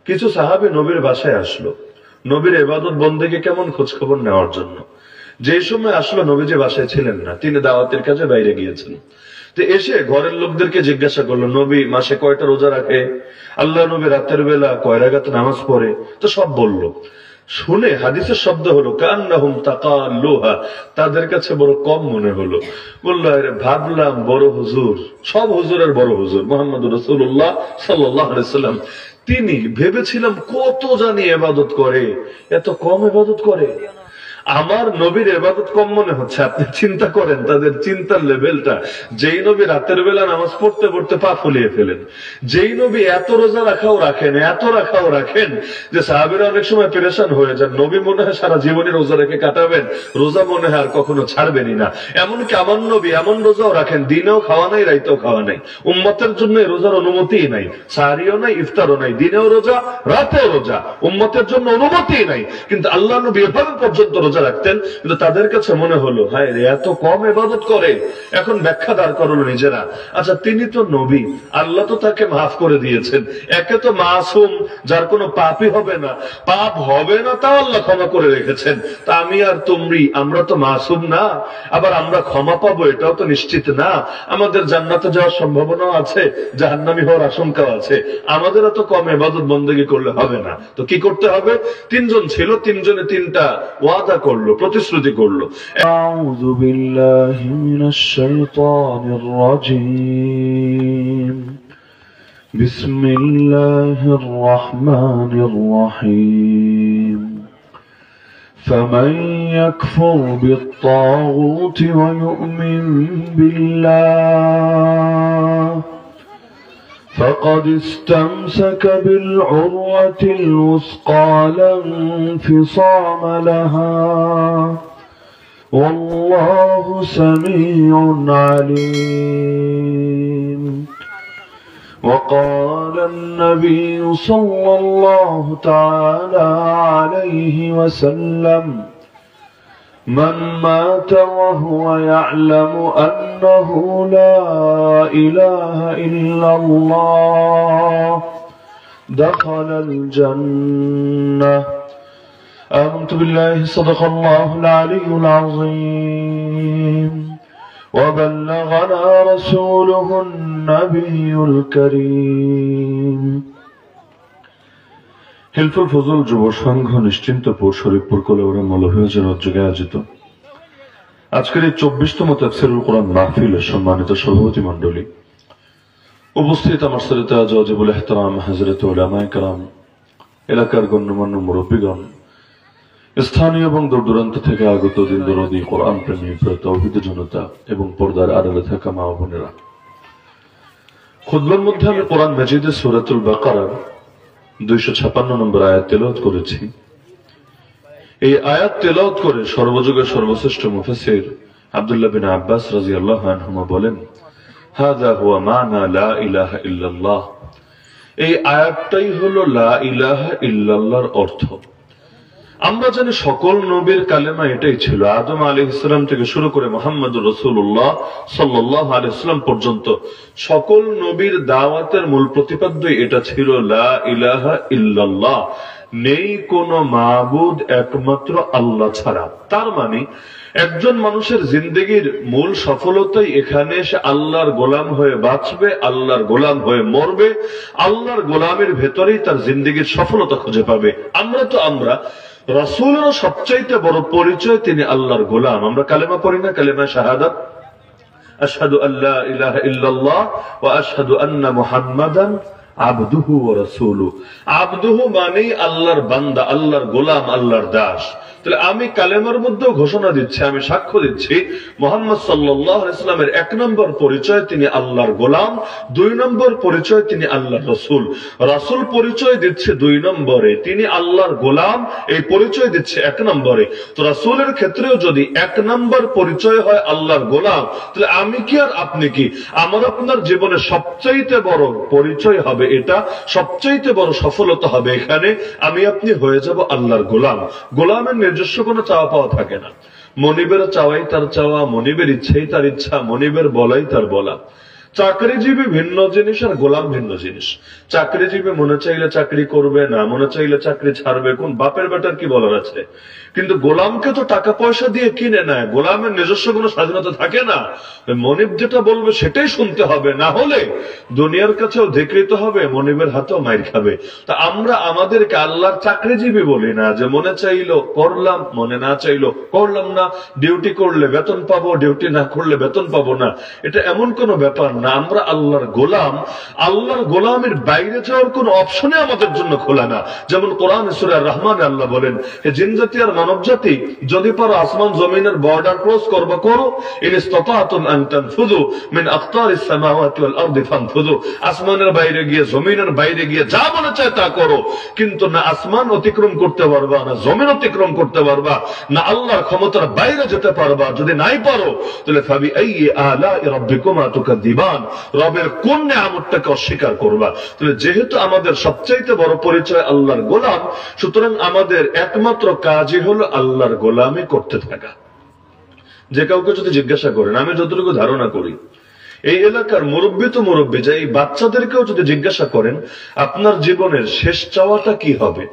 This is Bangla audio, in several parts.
কিছু সাহাবী নবীর বাসায় আসলো নবীর ইবাদত বন্দেগী কেমন খোঁজ খবর নেওয়ার জন্য। যে সময় আসলো নবীজি বাসায় ছিলেন না, তিনি দাওয়াতের কাজে বাইরে গিয়েছেন। তো এসে ঘরের লোকদেরকে জিজ্ঞাসা করলো, নবী মাসে কয়টা রোজা রাখে, আল্লাহ নবী রাতের বেলা কয় রাকাত নামাজ পড়ে। তো সব বলল। শুনে হাদিসের শব্দ হলো কান্নাহুম তাকাল্লুহা, তাদের কাছে বড় কম মনে হলো। বললো, আরে ভাবলাম বড় হুজুর, সব হুজুরের বড় হুজুর মুহাম্মদুর রাসূলুল্লাহ সাল্লাল্লাহু আলাইহি সাল্লাম, তিনি ভেবেছিলাম কত জানি ইবাদত করে, এত কম ইবাদত করে। আমার নবীর ইবাদত কম মনে হচ্ছে। আপনি চিন্তা করেন তাদের চিন্তার লেভেলটা। যেই নবী রাতের বেলা নামাজ পড়তে পড়তে পা ফুলিয়ে ফেলেন, যেই নবী এত রোজা রাখাও রাখেন, এত রাখাও রাখেন যে সাহাবীরা অনেক সময় পেরেশান হয়ে যান। নবী মনে হয় সারা জীবনে রোজা রেখে কাটাবেন, রোজা মনে হয় আর কখনো ছাড়বেনই না। এমনকি আমার নবী এমন রোজাও রাখেন, দিনেও খাওয়া নাই, রাইতেও খাওয়া নাই। উম্মতের জন্য রোজার অনুমতিই নাই, সাহরিও নাই, ইফতারও নাই, দিনেও রোজা, রাতেও রোজা, উম্মতের জন্য অনুমতিই নাই। কিন্তু আল্লাহ নবী এভাবে পর্যন্ত রোজা রাখতেন। কিন্তু তাদের কাছে মনে হলো, হায় রে, এত কম ইবাদত করে। এখন ব্যাখ্যা দাঁড় করলো নিজেরা। আচ্ছা, তিনি তো নবী, আল্লাহ তো তাকে মাফ করে দিয়েছেন। একে তো মাসুম, যার কোনো পাপই হবে না, পাপ হবে না তাও আল্লাহ ক্ষমা করে রেখেছেন। তা আমি আর তুমি, আমরা তো মাসুম না, আবার আমরা ক্ষমা পাবো এটাও তো নিশ্চিত না। আমাদের জান্নাতে যাওয়ার সম্ভাবনাও আছে, জাহান্নামী হওয়ার আশঙ্কাও আছে। আমাদের এত কম ইবাদত বন্দেগী করলে হবে না। তো কি করতে হবে? তিনজন ছিল, তিনজনে তিনটা ওয়াদা করলো, প্রতিশ্রুতি করলো। আউযু বিল্লাহি মিনাশ শাইতানির রাজীম। বিসমিল্লাহির রহমানির রহিম। فمن يكفر بالطاغوت ويؤمن بالله فقد استمسك بالعروة الوثقى لا انفصام لها والله سميع عليم. وقال النبي صلى الله تعالى عليه وسلم من مات وهو يعلم أنه لا إله إلا الله دخل الجنة. آمنت بالله صدق الله العلي العظيم وبلغنا رسوله النبي الكريم. হিলফুল ফজল যুব সংঘ নিশ্চিন্তপুর শরীফপুর কলেবরে মৌলভীবাজার উদ্যোগে আয়োজিত আজকের এই 24তম তাফসীরুল কোরআন মাহফিলের সম্মানিত সভাপতি মণ্ডলী, উপস্থিত আমার শ্রোতা ওয়াজিবুল ইহতিরাম হযরত উলামায়ে কেরাম, এলাকার গণ্যমান্য মুরব্বীগণ, স্থানীয় এবং দূর দূরান্ত থেকে আগত দিন দরদি কোরআন প্রেমী তাওহীদের জনতা এবং পর্দার আড়ালে থাকা মা ও বোনেরা, খুতবার মধ্যে আমি কোরআন মাজিদের সূরাতুল বাকারার 256 নম্বর আয়াত তেলাওয়াত করেছি। এই আয়াত তেলাওয়াত করে সর্বযুগের সর্বশ্রেষ্ঠ মুফাসসির আব্দুল্লাহ বিন আব্বাস রাদিয়াল্লাহু আনহুমা বলেন, হাযা হুয়া মানা লা ইলাহা ইল্লাল্লাহ। এই আয়াতটাই হলো লা ইলাহা ইল্লাল্লাহর অর্থ। আমরা জানি সকল নবীর কালেমা এটাই ছিল। আদম আলাইহিস সালাম থেকে শুরু করে মুহাম্মদুর রাসূলুল্লাহ সাল্লাল্লাহু আলাইহি ওয়াসাল্লাম পর্যন্ত সকল নবীর দাওয়াতের মূল প্রতিপাদ্য এটা ছিল, লা ইলাহা ইল্লাল্লাহ, নেই কোন মাবুদ একমাত্র আল্লাহ ছাড়া। তার মানে একজন মানুষের জিন্দেগির মূল সফলতাই এখানে সে আল্লাহর গোলাম হয়ে বাঁচবে, আল্লাহর গোলাম হয়ে মরবে, আল্লাহর গোলামের ভেতরেই তার জিন্দেগির সফলতা খুঁজে পাবে। আমরা রাসূলের সবচাইতে বড় পরিচয় তিনি আল্লাহর গোলাম। আমরা কালেমা পড়ি না, কালেমা শাহাদাত, আশহাদু আল্লা ইলাহা ইল্লাল্লাহ ওয়া আশহাদু আন্না মুহাম্মাদান আবদুহু ওয়া রাসূলুহু। আবদুহু মানে আল্লাহর বান্দা, আল্লাহর গোলাম, আল্লাহর দাস। তাহলে আমি কালেমার মধ্যেও ঘোষণা দিচ্ছি, আমি সাক্ষ্য দিচ্ছি, মুহাম্মদ সাল্লাল্লাহু আলাইহি ওয়াসাল্লামের 1 নম্বর পরিচয় তিনি আল্লাহর গোলাম, 2 নম্বর পরিচয় তিনি আল্লাহর রাসূল। রাসূল পরিচয় দিচ্ছে 2 নম্বরে, তিনি আল্লাহর গোলাম এই পরিচয় দিচ্ছে 1 নম্বরে। তো রাসূলের ক্ষেত্রেও যদি 1 নম্বর পরিচয় হয় আল্লাহর গোলাম, তাহলে আমি কি আর আপনি কি, আমার আপনার জীবনে সবচাইতে বড় পরিচয় হবে এটা, সবচাইতে বড় সফলতা হবে এখানে, আমি আপনি হয়ে যাব আল্লাহর গোলাম। গোলামের নিজস্ব কোনো চাওয়া পাওয়া থাকে না। মনিবের চাওয়াই তার চাওয়া, মনিবের ইচ্ছাই তার ইচ্ছা, মনিবের বলাই তার বলা। চাকরিজীবী ভিন্ন জিনিস আর গোলাম ভিন্ন জিনিস। চাকরিজীবী মনে চাইলে চাকরি করবে না, মনে চাইলে চাকরি ছাড়বে, কোন বাপের বেটার কি বলার আছে। কিন্তু গোলামকে তো টাকা পয়সা দিয়ে কিনে নেয়, গোলামের নিজস্ব কোনো স্বাধীনতা থাকে না। মনিব যেটা বলবে সেটাই শুনতে হবে, না হলে দুনিয়ার কাছেও ধিকৃত হবে, মনিবের হাতেও মাইর খাবে। তা আমরা আমাদেরকে আল্লাহর চাকরিজীবী বলি না, যে মনে চাইলো করলাম, মনে না চাইলো করলাম না। ডিউটি করলে বেতন পাবো, ডিউটি না করলে বেতন পাবো না, এটা এমন কোনো ব্যাপার না। আমরা আল্লাহর গোলাম, আল্লাহর গোলামের বাইরে যাওয়ার কোন অপশনে আমাদের জন্য খোলা না। যেমন কোরআন সূরা রহমানে আল্লাহ বলেন, হে জিন জাতি আর মানব জাতি, যদি পারো আসমান জমিনের বর্ডার ক্রস করবে করো, ইন ইসতাতাতুম আন তানফুযু মিন আকতারিস সামাওয়াতি ওয়াল আরদি ফানফুযু। আসমানের বাইরে গিয়ে, জমিনের বাইরে গিয়ে যা মনে চায় তা করো, কিন্তু না আসমান অতিক্রম করতে পারবা, না জমিন অতিক্রম করতে পারবা, না আল্লাহর ক্ষমতার বাইরে যেতে পারবা। যদি নাই পারো তাহলে ফাবি আইয়ি আলাই রাব্বিকুমা তুকাদ্দিবান, রবের কোন নিয়ামতটাকে অস্বীকার করবা। তাহলে যেহেতু আমাদের সবচাইতে বড় পরিচয় আল্লাহর গোলাম, সুতরাং আমাদের একমাত্র কাজই হলো আল্লাহর গোলামি করতে থাকা। যে কাউকে যদি জিজ্ঞাসা করেন, আমি যতটুকু ধারণা করি, এই এলাকার মুরব্বী তো মুরব্বী, যে এই বাচ্চাদেরকেও যদি জিজ্ঞাসা করেন আপনার জীবনের শেষ চাওয়াটা কি হবে,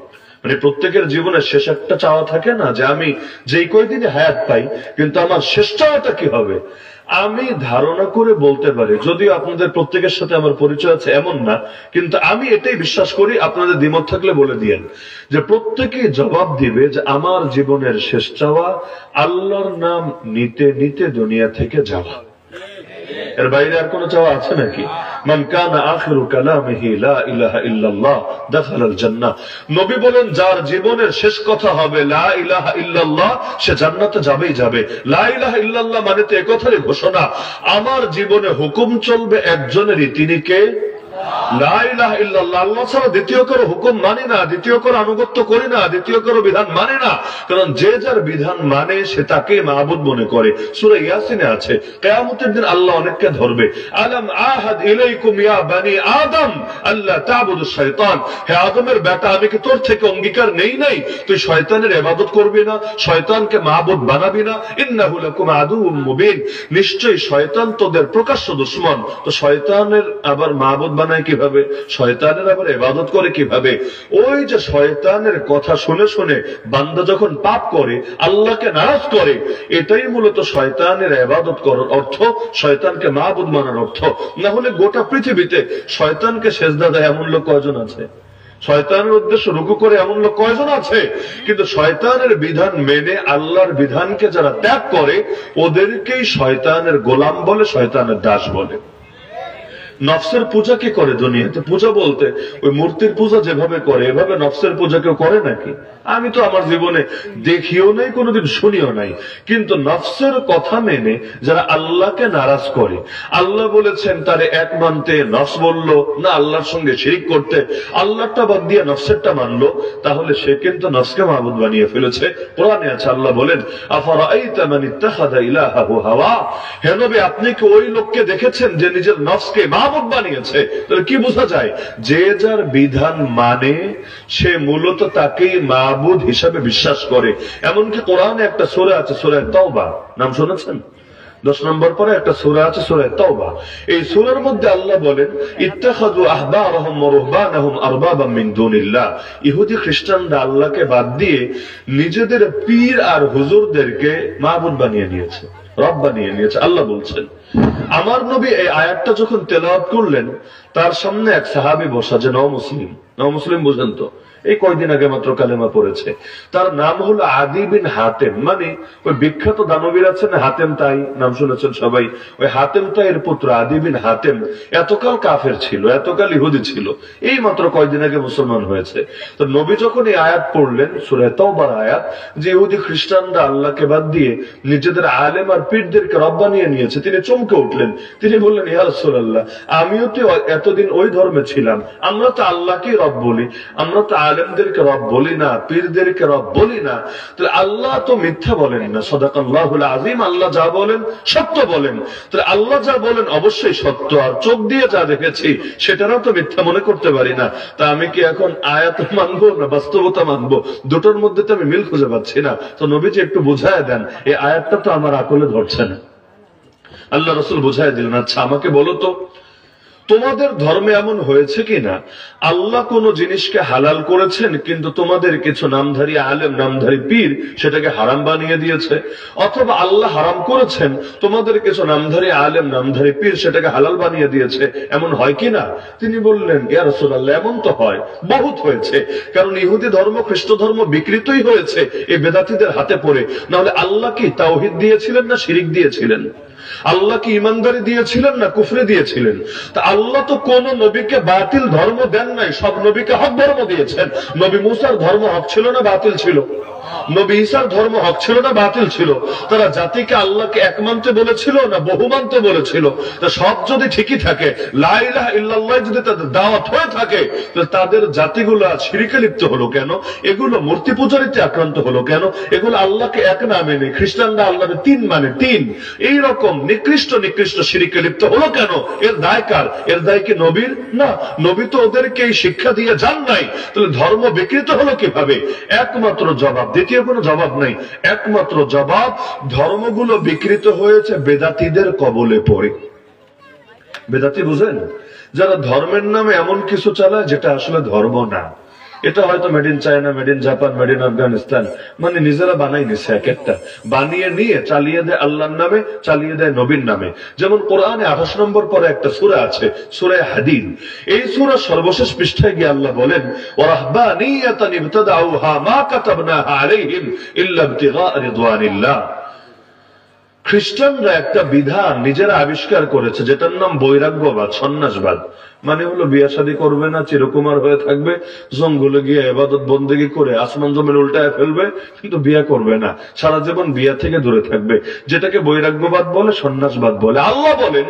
মানে প্রত্যেকের জীবনের শেষ একটা চাওয়া থাকে না, যে আমি যেই কয়দিনে হায়াত পাই কিন্তু আমার শেষ চাওয়াটা কি হবে। আমি ধারণা করে বলতে পারি, যদিও আপনাদের প্রত্যেকের সাথে আমার পরিচয় আছে এমন না, কিন্তু আমি এটাই বিশ্বাস করি, আপনাদের দ্বিমত থাকলে বলে দিয়েন, যে প্রত্যেকেই জবাব দিবে যে আমার জীবনের শেষ চাওয়া আল্লাহর নাম নিতে নিতে দুনিয়া থেকে যাওয়া। এর বাইরে আর কোন চাওয়া আছে নাকি? মান কানা আখিরু কালামিহি লা ইলাহা ইল্লাল্লাহ দাখালাল জান্নাহ। নবী বলেন, যার জীবনের শেষ কথা হবে লা ইলাহা ইল্লাল্লাহ, সে জান্নাতে যাবেই যাবে। লা ইলাহা ইল্লাল্লাহ মানে তো একথারই ঘোষণা, আমার জীবনে হুকুম চলবে একজনেরই, তিনি কে? লা ইলাহা ইল্লাল্লাহ। আল্লাহ ছাড়া দ্বিতীয় কারো হুকুম মানি না, দ্বিতীয় কারো আনুগত্য করি না, দ্বিতীয় কারো বিধান মানি না। কারণ যে যার বিধান মানে সে তাকে মাহবুদ মনে করে। সূরা ইয়াসিনে আছে, কিয়ামতের দিন আল্লাহ অনেককে ধরবে, আলাম আহাদ ইলাইকুম ইয়া বানি আদম আল্লাহ তা'বুদুশ শাইতান। হে আদমের বেটা, আমি কি তোর থেকে অঙ্গীকার নেই নাই তুই শয়তানের ইবাদত করবি না, শয়তানকে মাহবুদ বানাবি না? ইন্নাহু লাকুম আদুউম মুবিন, নিশ্চয়ই শয়তান তোদের প্রকাশ্য দুশমন। তো শয়তানের আবার মাহবুদ বানায় কিভাবে, শয়তানের আবার ইবাদত করে কিভাবে? ওই যে শয়তানের কথা শুনে শুনে বান্দা যখন পাপ করে, আল্লাহকে নারাজ করে, এটাই মূলত শয়তানের ইবাদত করার অর্থ, শয়তানকে মাহবুদ মানার অর্থ। না হলে গোটা পৃথিবীতে শয়তানকে সেজদা দেয় এমন লোক কয়জন আছে? শয়তানের উদ্দেশ্য রুকু করে এমন লোক কয়জন আছে? কিন্তু শয়তানের বিধান মেনে আল্লাহর বিধানকে যারা ত্যাগ করে, ওদেরকেই শয়তানের গোলাম বলে, শয়তানের দাস বলে। নফসের পূজা কি করে দুনিয়াতে? পূজা বলতে ওই মূর্তির পূজা যেভাবে করে, এভাবে নফসের পূজা কেউ করে নাকি? আমি তো আমার জীবনে দেখিও নাই, কোনোদিন শুনিও নাই। কিন্তু নফসের কথা মেনে যারা আল্লাহকে নারাজ করে, আল্লাহ বলেছেন তারে এক মানতে, নফস বলল না আল্লাহর সঙ্গে শিরিক করতে, আল্লাহটা বাদ দিয়ে নফসেরটা মানলো, তাহলে সে কিন্তু নফসকে মাহবুদ বানিয়ে ফেলেছে। কোরআনে আছে, আল্লাহ বলেন, আফারাআইতা মান ইত্তাখাযা ইলাহাহু হাওয়া। হে নবী, আপনি কি ওই লোককে দেখেছেন যে নিজের নফসকে মাহবুদ বানিয়েছে? তাহলে কি বোঝা যায়? যে যার বিধান মানে সে মূলত তাকেই মাহবুদ হিসাবে বিশ্বাস করে। এমনকি কোরআনে একটা সূরা আছে, সূরা তাওবা, নাম শুনেছেন? 10 নম্বর পরে একটা সূরা আছে, সূরা তাওবা। এই সূরার মধ্যে আল্লাহ বলেন, ইত্তাখাযু আহবারহুম ওয়া রুহবানাহুম আরবাবাম মিন দুনিল্লাহ। ইহুদি খ্রিস্টানরা আল্লাহকে বাদ দিয়ে নিজেদের পীর আর হুজুরদেরকে মাহবুদ বানিয়ে নিয়েছে, রব বানিয়ে নিয়েছে। আল্লাহ বলছেন, আমার নবী এই আয়াতটা যখন তেলাওয়াত করলেন, তার সামনে এক সাহাবী বসা, যে নও মুসলিম। নও মুসলিম বুঝেন তো? এই কয়দিন আগে মাত্র কালেমা পড়েছে। তার নাম হলো আদি বিন হাতেম, মানে ওই বিখ্যাত দানবীর আছেন হাতেম তাই, নাম শুনেছেন সবাই। ওই হাতেম তাইয়ের পুত্র আদি বিন হাতেম এতকাল কাফের ছিল, এতকাল ইহুদি ছিল, এই মাত্র কয়দিন আগে মুসলমান হয়েছে। তো নবী যখন এই আয়াত পড়লেন, সূরা তাওবার আয়াত, যে ইহুদি খ্রিস্টানরা আল্লাহকে বাদ দিয়ে নিজেদের আলেম আর পীরদেরকে রব বানিয়ে নিয়েছে, তিনি চমকে উঠলেন। তিনি বললেন, ইয়া রাসূলুল্লাহ, আমিও তো এতদিন ওই ধর্মে ছিলাম, আমরা তো আল্লাহকেই রব বলি, আমরা তো আলেমদেরকে রব বলি না, পীরদেরকে রব বলি না। তাহলে আল্লাহ তো মিথ্যা বলেন না, সাদাকাল্লাহুল আযীম, আল্লাহ যা বলেন সত্য বলেন। তাহলে আল্লাহ যা বলেন অবশ্যই সত্য, আর চোখ দিয়ে যা দেখেছি সেটারও তো মিথ্যা মনে করতে পারি না। তা আমি কি এখন আয়াত মানবো না বাস্তবতা মানবো? দুটোর মধ্যে তো আমি মিল খুঁজে পাচ্ছি না। তো নবীজি একটু বুঝায় দেন, এই আয়াতটা তো আমার আকলে ধরছে না। আল্লাহ রাসূল বুঝাই দিলেন, আচ্ছা আমাকে বলো তো, তোমাদের ধর্মে এমন হয়েছে কিনা আল্লাহ কোন জিনিসকে হালাল করেছেন কিন্তু তোমাদের কিছু নামধারী আলেম, নামধারী পীর সেটাকে হারাম বানিয়ে দিয়েছে, অথবা আল্লাহ হারাম করেছেন তোমাদের কিছু নামধারী আলেম, নামধারী পীর সেটাকে হালাল বানিয়ে দিয়েছে, এমন হয় কিনা? তিনি বললেন, ইয়া রাসূলুল্লাহ, এমন তো হয়, বহুত হয়েছে। কারণ ইহুদি ধর্ম, খ্রিস্ট ধর্ম বিকৃতই হয়েছে এই বেদাতীদের হাতে পড়ে। নাহলে আল্লাহ কি তাওহীদ দিয়েছিলেন না শিরিক দিয়েছিলেন? আল্লাহ কি ইমানদারি দিয়েছিলেন না কুফরি দিয়েছিলেন? তা আল্লাহ তো কোন নবীকে বাতিল ধর্ম দেন নাই, সব নবীকে হক ধর্ম দিয়েছেন। নবী মুসার ধর্ম হক ছিল না বাতিল ছিল? নবী ঈসার ধর্ম হক ছিল না বাতিল ছিল? তারা জাতিকে আল্লাহকে এক মানতে বলেছিল না বহু মানতে বলেছিল? তা সব যদি ঠিকই থাকে, লা ইলাহা ইল্লাল্লাহ যদি তাদের দাওয়াত হয়ে থাকে, তাহলে তাদের জাতিগুলো শিরকে লিপ্ত হলো কেন? এগুলো মূর্তি পূজারিতে আক্রান্ত হলো কেন? এগুলো আল্লাহকে এক না মেনে, খ্রিস্টানরা আল্লাহকে তিন মানে, তিন, এইরকম নিকৃষ্ট নিকৃষ্ট শিরকে লিপ্ত হলো কেন? এর দায় কার? এর দায় কি নবীর? না, নবী তো ওদেরকে এই শিক্ষা দিয়ে যান নাই। তাহলে ধর্ম বিকৃত হলো কিভাবে? একমাত্র জবাব, দ্বিতীয় কোনো জবাব নাই, একমাত্র জবাব, ধর্মগুলো বিকৃত হয়েছে বেদাতীদের কবলে পড়ে। বেদাতি বুঝেন? যারা ধর্মের নামে এমন কিছু চালায় যেটা আসলে ধর্ম না। এটা হয়তো made in China, made in Japan, made in Afghanistan, মানে নিজেরা বানাই নিছে, এক একটা বানিয়ে নিয়ে চালিয়ে দেয় আল্লাহর নামে, চালিয়ে দেয় নবীর নামে। যেমন কোরআনে 28 নম্বর পরে একটা সূরা আছে, সূরা হাদীদ। এই সূরার সর্বশেষ পৃষ্ঠায় গিয়ে আল্লাহ বলেন, ওয়ারাহবানিয়াতান ইবতাদাউহা মা কাতাবনাহা আলাইহিম ইল্লা ইবতিগা রিদওয়ানিল্লাহ। খ্রিস্টানরা একটা বিধান নিজেরা আবিষ্কার করেছে যেটার নাম বৈরাগ্যবাদ, সন্ন্যাসবাদ। মানে হলো বিয়া শাদী করবে না, চিরকুমার হয়ে থাকবে, জঙ্গলে গিয়ে ইবাদত বন্দেগী করে আসমান জমিন উল্টায় ফেলবে, কিন্তু বিয়া করবে না, সারা জীবন বিয়া থেকে দূরে থাকবে। যেটাকে বৈরাগ্যবাদ বলে, সন্ন্যাসবাদ বলে। আল্লাহ বলেন,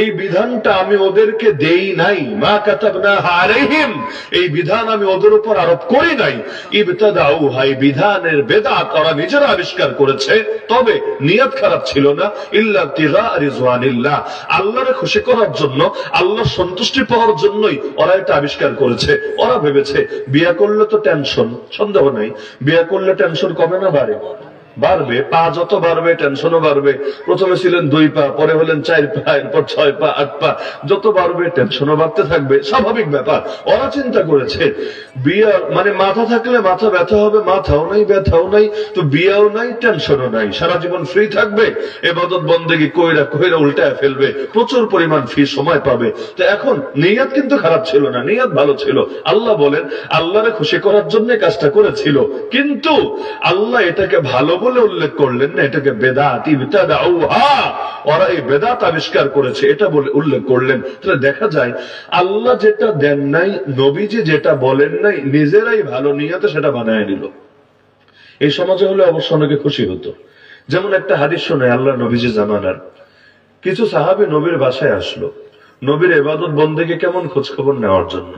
এই বিধানটা আমি ওদেরকে দেই নাই, মা কাতাবনাহা আলাইহিম, এই বিধান আমি ওদের উপর আরোপ করি নাই। ইবতাদাউহা, এই বিধানের বেদাত ওরা নিজেরা আবিষ্কার করেছে, তবে নিয়ত খারাপ ছিল না। ইল্লা ইবতিগা রিজওয়ানিল্লাহ, আল্লাহরে খুশি করার জন্য, আল্লাহর সন্তুষ্টি পাওয়ার জন্যই ওরা এটা আবিষ্কার করেছে। ওরা ভেবেছে বিয়ে করলে তো টেনশন, সন্দেহ নাই, বিয়ে করলে টেনশন কমে না বাড়ে? বাড়বে। পা যত বাড়বে টেনশনও বাড়বে। প্রথমে ছিলেন 2 পা, পরে হলেন 4 পা, এরপর 6 পা, 8 পা, যত বাড়বে টেনশনও বাড়তে থাকবে, স্বাভাবিক ব্যাপার। ওরা চিন্তা করেছে বিয়ে মানে মাথা থাকলে মাথা ব্যথা হবে, মাথাও নাই ব্যথাও নাই, তো বিয়েও নাই টেনশনও নাই, সারা জীবন ফ্রি থাকবে, ইবাদত বন্দেগী কইরা কইরা উল্টায় ফেলবে, প্রচুর পরিমাণ ফ্রি সময় পাবে। তো এখন নিয়ত কিন্তু খারাপ ছিল না, নিয়ত ভালো ছিল। আল্লাহ বলেন, আল্লাহরে খুশি করার জন্য কাজটা করেছিল, কিন্তু আল্লাহ এটাকে ভালো বলে উল্লেখ করলেন না, এটাকে বেদাত, ইবতাদাউহা, ওরা এই বেদাত আবিষ্কার করেছে এটা বলে উল্লেখ করলেন। তাহলে দেখা যায় আল্লাহ যেটা দেন নাই, নবীজি যেটা বলেন নাই, নিজেরাই ভালো নিয়তে সেটা বানায় নিল। এই সমাজে হলে অবশ্য অনেকে খুশি হতো। যেমন একটা হাদিস শোনে আল্লাহ নবীজি জামানার, কিছু সাহাবী নবীর বাসায় আসলো নবীর ইবাদত বন্দেগী কেমন খোঁজ খবর নেওয়ার জন্য।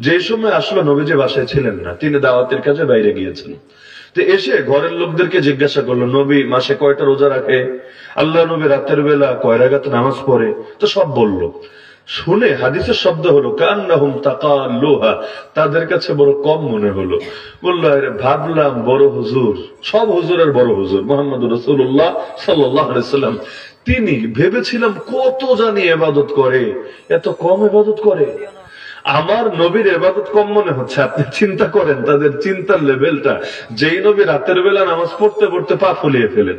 যে সময় আসলো নবীজি বাসায় ছিলেন না, তিনি দাওয়াতের কাজে বাইরে গিয়েছেন। তো এসে ঘরের লোকদেরকে জিজ্ঞাসা করলো, নবী মাসে কয়টা রোজা রাখে? আল্লাহ নবী রাতের বেলা কয় রাকাত নামাজ পড়ে? তো সব বলল। শুনে হাদিসের শব্দ হলো কান্নাহুম তাকাল্লুহা, তাদের কাছে বড় কম মনে হলো। বললো, আরে ভাবলাম বড় হুজুর, সব হুজুরের বড় হুজুর মুহাম্মদুর রাসূলুল্লাহ সাল্লাল্লাহু আলাইহি সাল্লাম, তিনি ভেবেছিলাম কত জানি ইবাদত করে, এত কম ইবাদত করে। আমার নবীর ইবাদত কম মনে হচ্ছে। আপনি চিন্তা করেন তাদের চিন্তার লেভেলটা। যেই নবী রাতের বেলা নামাজ পড়তে পড়তে পা ফুলিয়ে ফেলেন,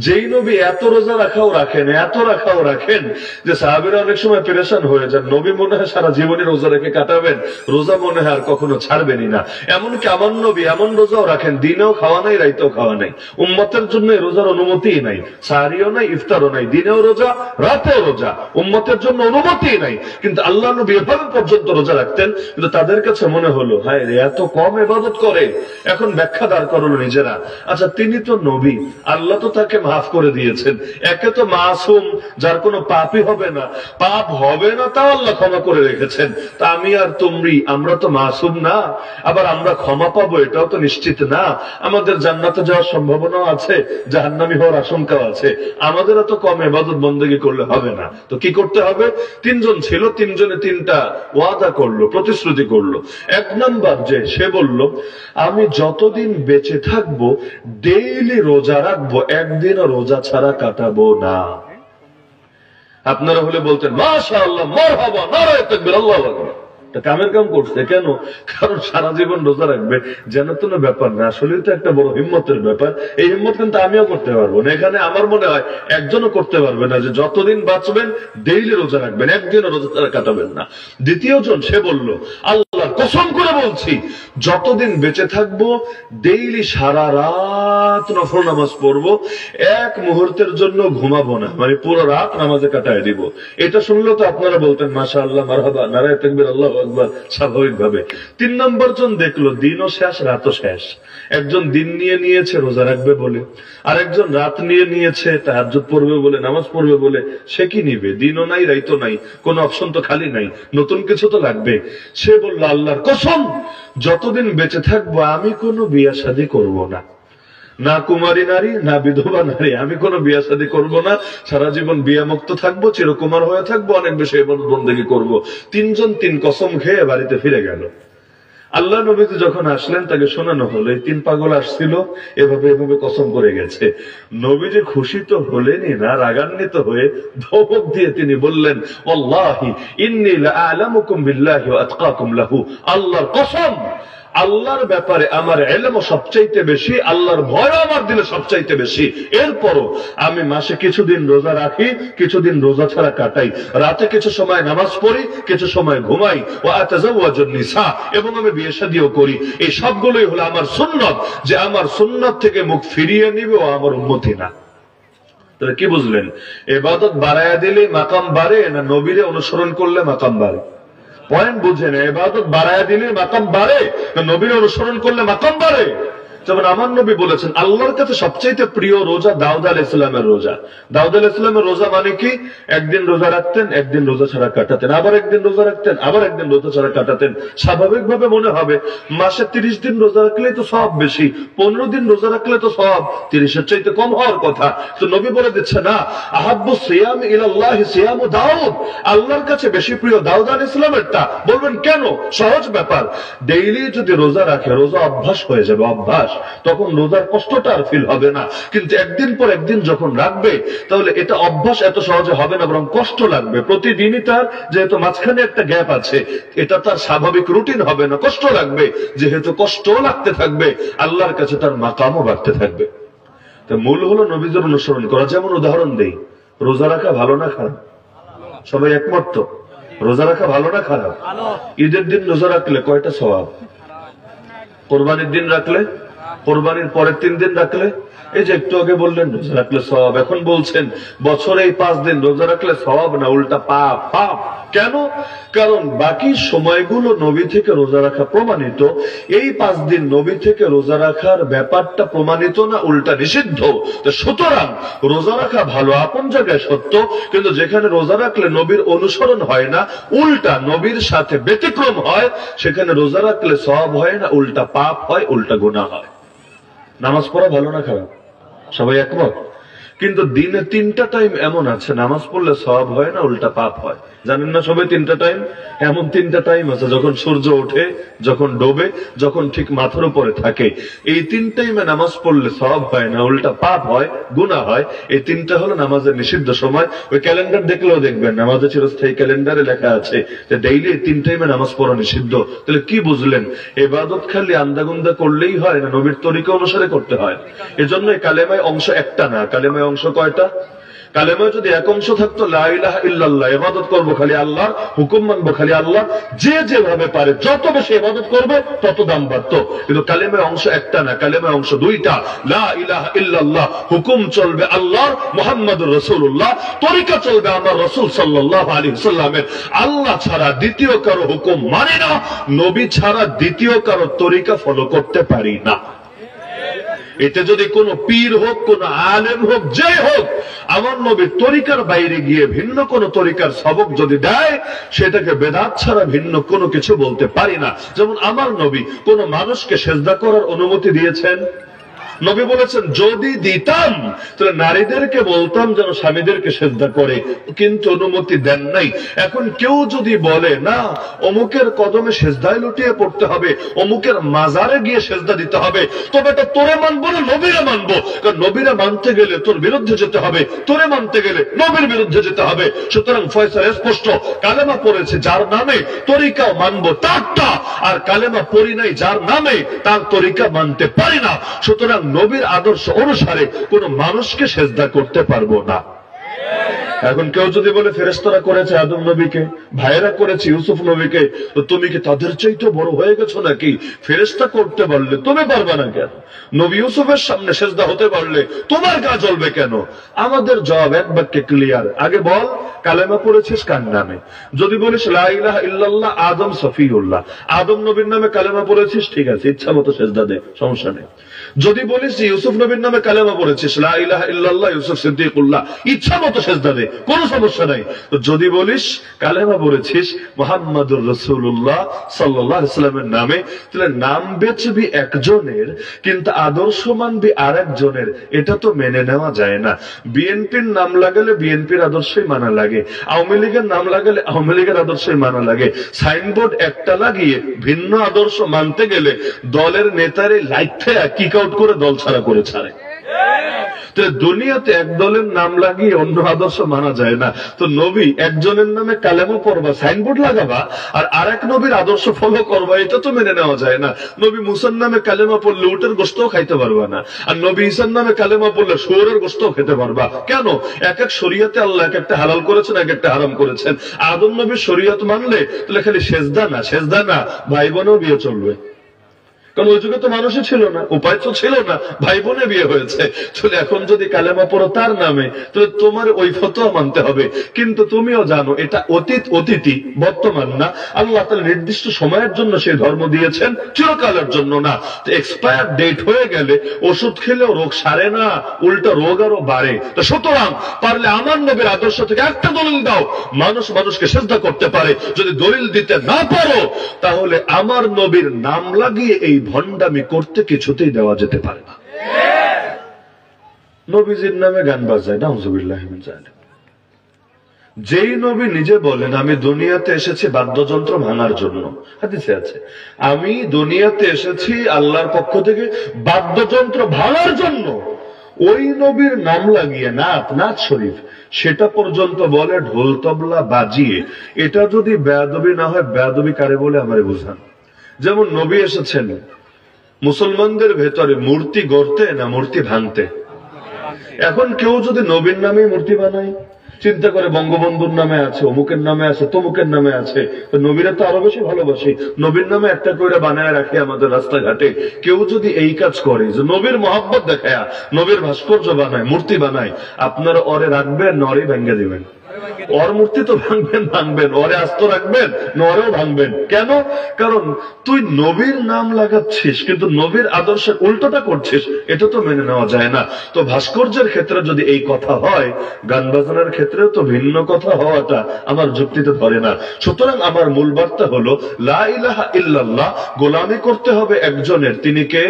যেই নবী এত রোজা রাখাও রাখেন, এত রাখাও রাখেন যে সাহাবীরা অনেক সময় পেরেশান হয়ে যান। নবী মনে হয় সারা জীবনে রোজা রেখে কাটাবেন, রোজা মনে হয় আর কখনো ছাড়বেনই না। এমনকি আমার নবী এমন রোজাও রাখেন, দিনেও খাওয়া নাই, রাইতেও খাওয়া নাই। উম্মতের জন্য রোজার অনুমতিই নাই, সাহরিও নাই, ইফতারও নাই, দিনেও রোজা, রাতেও রোজা, উম্মতের জন্য অনুমতিই নাই। কিন্তু আল্লাহ নবী এভাবে পর্যন্ত রোজা রাখতেন, কিন্তু তাদের কাছে মনে হলো, হায় রে, এত কম ইবাদত করে। এখন ব্যাখ্যা দাঁড় করলো নিজেরা। আচ্ছা, তিনি তো নবী, আল্লাহ তো তাকে মাফ করে দিয়েছেন। একে তো মাসুম, যার কোনো পাপই হবে না, পাপ হবে না তাও আল্লাহ ক্ষমা করে রেখেছেন। তা আমি আর তুমি, আমরা তো মাসুম না, আবার আমরা ক্ষমা পাবো এটাও তো নিশ্চিত না। আমাদের জান্নাতে যাওয়ার সম্ভাবনাও আছে, জাহান্নামী হওয়ার আশঙ্কাও আছে। আমাদের এত কম ইবাদত বন্দেগী করলে হবে না। তো কি করতে হবে? 3 জন ছিল, 3 জনে 3টা ওয়াদা করলো, প্রতিশ্রুতি করলো। 1 নাম্বার যে সে বলল, আমি যতদিন বেঁচে থাকবো ডেইলি রোজা রাখবো, একদিনও রোজা ছাড়া কাটাবো না। আপনারা হলে বলতেন মাশাআল্লাহ, মারহাবা, নারায়ে তাকবীর, আল্লাহু আকবার। কামের কাম করছে কেন? কারণ সারা জীবন রোজা রাখবে যেন তো ব্যাপার না, আসলে তো একটা বড় হিম্মতের ব্যাপার। এই হিম্মত কিন্তু আমিও করতে পারবো না। এখানে আমার মনে হয় একজনও করতে পারবে না যে যতদিন বাঁচবেন ডেইলি রোজা রাখবেন, একদিনও রোজা ছাড়া কাটাবেন না। দ্বিতীয় জন সে বলল আল্লাহর কসম করে বলছি যতদিন বেঁচে থাকবো ডেইলি সারা রাত নফল নামাজ পড়বো, এক মুহূর্তের জন্য ঘুমাবো না, মানে পুরো রাত নামাজে কাটায় দিব। এটা শুনলে তো আপনারা বলতেন মাশাআল্লাহ, মারহাবা, নারায়ে তাকবীর, আল্লাহু আকবার, স্বাভাবিক ভাবে। 3 নম্বর জন দেখলো দিনও শেষ রাতও শেষ। একজন দিন নিয়ে নিয়েছে রোজা রাখবে বলে, আর একজন রাত নিয়ে নিয়েছে তাহাজ্জুদ পড়বে বলে, নামাজ পড়বে বলে। সে কি নিবে? দিনও নাই রাইতও নাই, কোন অপশন তো খালি নাই, নতুন কিছু তো লাগবে। সে বলল আল্লাহর কসম যতদিন বেঁচে থাকবো আমি কোনো বিয়া শাদী করবো না, না কুমারী নারী না বিধবা নারী, আমি কোনো বিয়া শাদী করবো না, সারা জীবন বিয়া মুক্ত থাকবো, চিরকুমার হয়ে থাকবো, অনেক বেশি ইবাদত বন্দেগী করবো। 3 জন 3 কসম খেয়ে বাড়িতে ফিরে গেল। আল্লাহ নবীজি যখন আসলেন তাকে শোনানো হলো এই 3 পাগল আসছিল, এভাবে এভাবে কসম করে গেছে। নবীজি খুশি তো হলেনই না, রাগান্বিত হয়ে ধমক দিয়ে তিনি বললেন ওয়াল্লাহি ইন্নী লাআলামুকুম বিল্লাহি ওয়া আতকাকুম লাহু, আল্লাহর কসম আল্লাহর ব্যাপারে আমার ইলম সবচাইতে বেশি, আল্লাহর ভয় আমার দিলে সবচাইতে বেশি। এরপরও আমি মাসে কিছুদিন রোজা রাখি, কিছুদিন রোজা ছাড়া কাটাই, রাতে কিছু সময় নামাজ পড়ি, কিছু সময় ঘুমাই, ওয়া আতাজাওয়াজুন নিসা, এবং আমি বিয়ে শাদীও করি। এই সবগুলোই হলো আমার সুন্নাত, যে আমার সুন্নাত থেকে মুখ ফিরিয়ে নিবে ও আমার উম্মতি না। তাহলে কি বুঝলেন? ইবাদত বাড়ায়া দিলে মাকাম বাড়ে না নবীরে অনুসরণ করলে মাকাম বাড়ে? পয়েন্ট বুঝেন, ইবাদত বাড়ায়া দিলে মাকাম বাড়ে না নবীর অনুসরণ করলে মাকাম বাড়ে? যেমন আমার নবী বলেছেন আল্লাহর কাছে সবচাইতে প্রিয় রোজা দাউদ আলাইহিস সালামের রোজা। দাউদ আলাইহিস সালামের রোজা মানে কি? একদিন রোজা রাখতেন, একদিন রোজা ছাড়া কাটাতেন, আবার একদিন রোজা রাখতেন, আবার একদিন রোজা ছাড়া কাটাতেন। স্বাভাবিকভাবে মনে হবে মাসে 30 দিন রোজা রাখলে তো সব বেশি, 15 দিন রোজা রাখলে তো সব 30-এর চাইতে কম হওয়ার কথা। তো নবী বলে দিচ্ছে না, আহাব্বু সিয়াম ইলাল্লাহি সিয়ামু দাউদ, আল্লাহর কাছে বেশি প্রিয় দাউদ আলাইহিস সালামেরটা। বলবেন কেন? সহজ ব্যাপার, ডেইলি যদি রোজা রাখে রোজা অভ্যাস হয়ে যাবে, অভ্যাস, তখন রোজার কষ্টটা আর ফিল হবে না। কিন্তু একদিন পর একদিন যখন রাখবে তাহলে এটা অভ্যাস এত সহজে হবে না, বরং কষ্ট লাগবে প্রতিদিনই। তার যেহেতু মাঝখানে একটা গ্যাপ আছে, এটা তার স্বাভাবিক রুটিন হবে না, কষ্ট লাগবে। যেহেতু কষ্ট লাগতে থাকবে আল্লাহর কাছে তার মাকামও বাড়তে থাকবে। তো মূল হলো নবীদের অনুসরণ করা। যেমন উদাহরণ দেই, রোজা রাখা ভালো না খারাপ? সবাই একমত তো? রোজা রাখা ভালো না খারাপ? ঈদের দিন রোজা রাখলে কয়টা সওয়াব? কোরবানির দিন রাখলে, কোরবানির পরের 3 দিন রাখলে, এই যে একটু আগে বললেন রোজা রাখলে সওয়াব, এখন বলছেন বছরে এই 5 দিন রোজা রাখলে সওয়াব না, উল্টা পাপ। পাপ কেন? কারণ বাকি সময়গুলো নবী থেকে রোজা রাখা প্রমাণিত, এই 5 দিন নবী থেকে রোজা রাখার ব্যাপারটা প্রমাণিত না, উল্টা নিষিদ্ধ। তো সুতরাং রোজা রাখা ভালো আপন জায়গায় সত্য, কিন্তু যেখানে রোজা রাখলে নবীর অনুসরণ হয় না, উল্টা নবীর সাথে ব্যতিক্রম হয়, সেখানে রোজা রাখলে সওয়াব হয় না, উল্টা পাপ হয়, উল্টা গুনাহ হয়। নামাজ পড়া ভালো না খারাপ? সবাই একমত। কিন্তু দিনে 3টা টাইম এমন আছে নামাজ পড়লে সওয়াব হয় না, উল্টা পাপ হয়। জানেন না সবাই 3টা টাইম? এমন 3টা টাইম আছে, যখন সূর্য ওঠে, যখন ডোবে, যখন ঠিক মাথার উপরে থাকে। এই 3 টাইমে নামাজ পড়লে সওয়াব হয় না, উল্টা পাপ হয়, গুনাহ হয়। এই 3টা হলো নামাজের নিষিদ্ধ সময়। ওই ক্যালেন্ডার দেখলেও দেখবেন নামাজের চিরস্থায়ী ক্যালেন্ডারে লেখা আছে যে ডেইলি এই 3 টাইমে নামাজ পড়া নিষিদ্ধ। তাহলে কি বুঝলেন? ইবাদত খালি আন্দাগুন্দা করলেই হয় না, নবীর তরিকা অনুসারে করতে হয়। এজন্য কালেমায় অংশ একটা না, কালেমায় অংশ কয়টা? কালেমায় যদি এক অংশ থাকতো লা ইলাহা ইল্লাল্লাহ, ইবাদত করবো খালি আল্লাহ, হুকুম মানবো খালি আল্লাহ, যে যেভাবে পারে যত বেশি ইবাদত করবে তত দাম বাড়তো। কিন্তু কালেমায় অংশ একটা না, কালেমায় অংশ 2টা। লা ইলাহা ইল্লাল্লাহ, হুকুম চলবে আল্লাহর, মুহাম্মদুর রাসূলুল্লাহ, তরিকা চলবে আমার রাসূল সাল্লাল্লাহু আলাইহি ওয়াসাল্লামের। আল্লাহ ছাড়া দ্বিতীয় কারো হুকুম মানি না, নবী ছাড়া দ্বিতীয় কারো তরিকা ফলো করতে পারি না। এতে যদি কোন পীর হোক, কোন আলেম হোক, যে হোক, আমার নবীর তরিকার বাইরে গিয়ে ভিন্ন কোন তরিকার সবক যদি দেয়, সেটাকে বেদাত ছাড়া ভিন্ন কোনো কিছু বলতে পারি না। যেমন আমার নবী কোন মানুষকে সেজদা করার অনুমতি দিয়েছেন? নবী বলেছেন যদি দিতাম তাহলে নারীদেরকে বলতাম যেন স্বামীদেরকে সেজদা করে, কিন্তু অনুমতি দেন নাই। এখন কেউ যদি বলে না অমুকের কদমে সেজদায় লুটিয়ে পড়তে হবে, অমুকের মাজারে গিয়ে সেজদা দিতে হবে, তবে এটা তোরে মানবো না নবীরা মানবো, কারণ নবীরা মানতে গেলে তোর বিরুদ্ধে যেতে হবে, তোরে মানতে গেলে নবীর বিরুদ্ধে যেতে হবে। সুতরাং ফয়সালা স্পষ্ট, কালেমা পড়েছে যার নামে তরিকাও মানবো তারটা, আর কালেমা পড়ি নাই যার নামে তার তরিকা মানতে পারি না। সুতরাং নবীর আদর্শ অনুসারে কোন মানুষকে সেজদা করতে পারবো না। এখন কেউ যদি বলে ফেরেশতারা করেছে আদম নবীকে, ভাইয়েরা করেছে ইউসুফ নবীকে, তো তুমি কি তাদের চাইতে বড় হয়ে গেছো নাকি? ফেরেশতা করতে পারলে তুমি পারবে না কেন? নবী ইউসুফের সামনে সেজদা হতে পারলে তোমার গা জ্বলবে কেন? আমাদের জবাব এক বাক্যে ক্লিয়ার। আগে বল কালেমা পড়েছিস কার নামে? যদি বলিস লা ইলাহা ইল্লাল্লাহ আদম সফিউল্লাহ, আদম নবীর নামে কালেমা পড়েছিস, ঠিক আছে, ইচ্ছা মতো সেজদা দে, সমস্যা নেই। যদি বলিস যে ইউসুফ নবীর নামে কালেমা পড়েছিস লা ইলাহা ইল্লাল্লাহ ইউসুফ সিদ্দিকুল্লাহ, ইচ্ছা মতো সেজদা দে, কোনো সমস্যা নাই। তো যদি বলিস কালেমা পড়েছিস মুহাম্মাদুর রাসূলুল্লাহ সাল্লাল্লাহু আলাইহি ওয়াসাল্লামের নামে, তাহলে নাম বেচবি একজনের কিন্তু আদর্শ মানবি আরেকজনের, এটা তো মেনে নেওয়া যায় না। বিএনপির নাম লাগালে বিএনপির আদর্শই মানা লাগে, আওয়ামী লীগের নাম লাগালে আওয়ামী লীগের আদর্শই মানা লাগে। সাইনবোর্ড একটা লাগিয়ে ভিন্ন আদর্শ মানতে গেলে দলের নেতারে লাইট কিক আউট করে দল ছাড়া করে ছাড়ে। দুনিয়াতে এক দলের নাম লাগিয়ে অন্য আদর্শ মানা যায় না। তো নবী একজনের নামে কালেমা পড়বা, সাইনবোর্ড লাগাবা, আর আরেক নবীর আদর্শ ফলো করবা, এটা তো মেনে নেওয়া যায় না। নবী মুসার নামে কালেমা পড়লে উটের গোশতও খাইতে পারবা না, আর নবী ঈসার নামে কালেমা পড়লে শুয়োরের গোশতও খেতে পারবা। কেন? এক এক শরিয়াতে আল্লাহ এক একটা হালাল করেছেন, এক একটা হারাম করেছেন। আদম নবীর শরিয়ত মানলে তাহলে খালি সেজদা না ভাই বোনও বিয়ে চলবে, কারণ ওই যুগে তো মানুষই ছিল না, উপায় তো ছিল না, ভাই বোনে বিয়ে হয়েছে। তাহলে এখন যদি কালেমা পড়ো তার নামে, তাহলে তোমার ওই ফতোয়া মানতে হবে। কিন্তু তুমিও জানো এটা অতীতি, বর্তমান না। আল্লাহ তাআলা নির্দিষ্ট সময়ের জন্য সেই ধর্ম দিয়েছেন, চিরকালের জন্য না। তো এক্সপায়ার ডেট হয়ে গেলে ওষুধ খেলেও রোগ সারে না, উল্টা রোগ আরো বাড়ে। তো সুতরাং পারলে আমার নবীর আদর্শ থেকে একটা দলিল দাও, মানুষকে সেজদা করতে পারে। যদি দলিল দিতে না পারো, তাহলে আমার নবীর নাম লাগিয়ে এই ভণ্ডামি করতে কিছুতেই দেওয়া যেতে পারে না। নবীজির নামে গান বাজায়, নাউযুবিল্লাহ মিন যালিক। যেই নবী নিজে বলেন আমি দুনিয়াতে এসেছি বাদ্যযন্ত্র ভাঙার জন্য, হাদিসে আছে আমি দুনিয়াতে এসেছি আল্লাহর পক্ষ থেকে বাদ্যযন্ত্র ভাঙার জন্য, ওই নবীর নাম লাগিয়ে নাত শরীফ সেটা পর্যন্ত বলে ঢোল তবলা বাজিয়ে, এটা যদি বেয়াদবি না হয়, বেয়াদবি কারে বলে আমারে বুঝান। যেমন নবী এসেছেন মুসলমানদের ভেতরে মূর্তি গড়তে না মূর্তি ভাঙতে। এখন কেউ যদি নবীর নামে মূর্তি বানায়, চিন্তা করে বঙ্গবন্ধুর নামে আছে, অমুকের নামে আছে, তমুকের নামে আছে, নবীরা তো আরো বেশি ভালোবাসি, নবীর নামে একটা করে বানায় রাখি আমাদের রাস্তাঘাটে। কেউ যদি এই কাজ করে যে নবীর মহব্বত দেখায় নবীর ভাস্কর্য বানায়, মূর্তি বানায়, আপনারা ওরে রাখবেন, নরে ভেঙে দিবেন। ওর মূর্তি তো ভাঙবেন, ওরে আস্ত রাখবেন, নরেও ভাঙবেন। কেন? কারণ তুই নবীর নাম লাগাচ্ছিস কিন্তু নবীর আদর্শের উল্টোটা করছিস, এটা তো মেনে নেওয়া যায় না। তো ভাস্কর্যের ক্ষেত্রে যদি এই কথা হয়, গান বাজনার ক্ষেত্রেও তো ভিন্ন কথা হওয়াটা আমার যুক্তিতে ধরে না। সুতরাং আমার মূল বার্তা হলো লা ইলাহা ইল্লাল্লাহ, গোলামি করতে হবে একজনের, তিনি কে?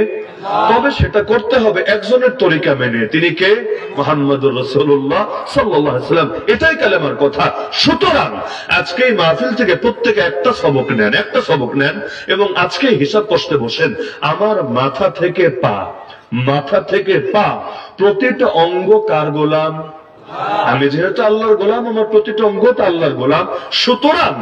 তবে সেটা করতে হবে একজনের তরিকা মেনে, তিনি কে? মুহাম্মদুর রাসূলুল্লাহ সাল্লাল্লাহু আলাইহি ওয়াসাল্লাম। এটাই কালেমার কথা। সুতরাং আজকে এই মাহফিল থেকে প্রত্যেকে একটা সবক নেন এবং আজকে হিসাব করতে বসেন। আমার মাথা থেকে পা প্রতিটা অঙ্গ কার গোলাম? আমি যেহেতু আল্লাহর গোলাম, আমার প্রতিটা অঙ্গ তো আল্লাহর গোলাম। সুতরাং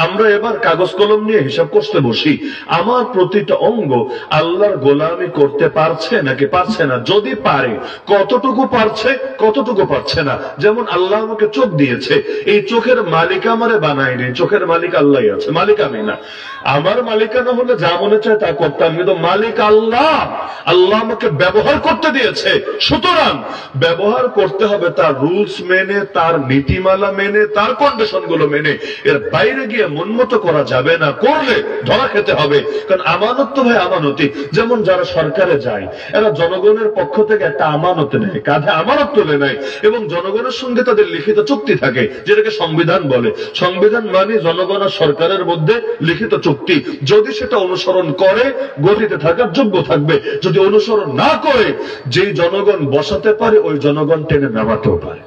আমরা এবার কাগজ কলম নিয়ে হিসাব করতে বসি, আমার প্রতিটা অঙ্গ আল্লাহর গোলামি করতে পারছে নাকি পারছে না। যদি পারে, কতটুকু পারছে, কতটুকু পারছে না। যেমন আল্লাহ আমাকে চোখ দিয়েছে, এই চোখের মালিক আমারে বানায়নি, চোখের মালিক আল্লাহ আছে, মালিক আমি না। আমার মালিকানা হলে যা মনে চায় তা করতাম, কিন্তু মালিক আল্লাহ। আল্লাহ আমাকে ব্যবহার করতে দিয়েছে, সুতরাং ব্যবহার করতে হবে তার রূপ রুলস মেনে, তার নীতিমালা মেনে, তার কন্ডিশন গুলো মেনে, এর বাইরে গিয়ে মন মতো করা যাবে না। করলে ধরা খেতে হবে। কারণ আমানত তো ভাই আমানতি। যেমন যারা সরকারে যায়, এরা জনগণের পক্ষ থেকে একটা আমানত নেয়, কাঁধে আমানত তুলে নেয়, এবং জনগণের সঙ্গে তাদের লিখিত চুক্তি থাকে, যেটাকে সংবিধান বলে। সংবিধান মানে জনগণ আর সরকারের মধ্যে লিখিত চুক্তি। যদি সেটা অনুসরণ করে গতিতে থাকার যোগ্য থাকবে, যদি অনুসরণ না করে যেই জনগণ বসাতে পারে ওই জনগণ টেনে নামাতেও পারে।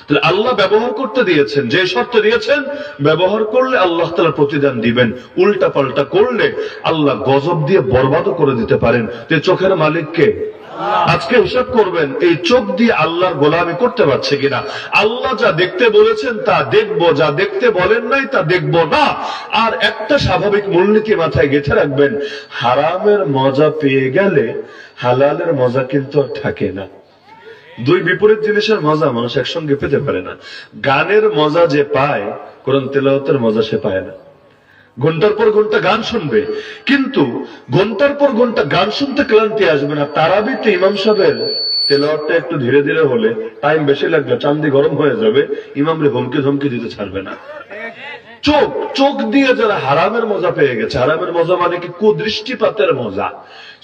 তাহলে আল্লাহ ব্যবহার করতে দিয়েছেন, যে শর্ত দিয়েছেন ব্যবহার করলে আল্লাহ তাআলা প্রতিদান দিবেন। উল্টা পাল্টা করলে আল্লাহ গজব দিয়ে বরবাদও করে দিতে পারেন। যে চোখের মালিককে আজকে হিসাব করবেন, এই চোখ দিয়ে আল্লাহর গোলামি করতে পারছে কিনা। আল্লাহ যা দেখতে বলেছেন তা দেখবো, যা দেখতে বলেন নাই তা দেখবো না। আর একটা স্বাভাবিক মূলনীতি মাথায় গেঁথে রাখবেন, হারামের মজা পেয়ে গেলে হালালের মজা কিন্তু আর থাকে না। দুই বিপরীত জিনিসের মজা মানুষ একসঙ্গে পেতে পারে না। গানের মজা যে পায়, কোরআন তেলাওয়াতের মজা সে পায় না। ঘন্টার পর ঘন্টা গান শুনবে, কিন্তু ঘন্টার পর ঘন্টা গান শুনতে ক্লান্তি আসবে না। তারাবিতে ইমাম সাহেবের তেলাওয়াতটা একটু ধীরে ধীরে হলে, টাইম বেশি লাগলে চান্দি গরম হয়ে যাবে, ইমামরে হুমকি ধমকি দিতে ছাড়বে না। চোখ দিয়ে যারা হারামের মজা পেয়ে গেছে, হারামের মজা মানে কি কুদৃষ্টিপাতের মজা,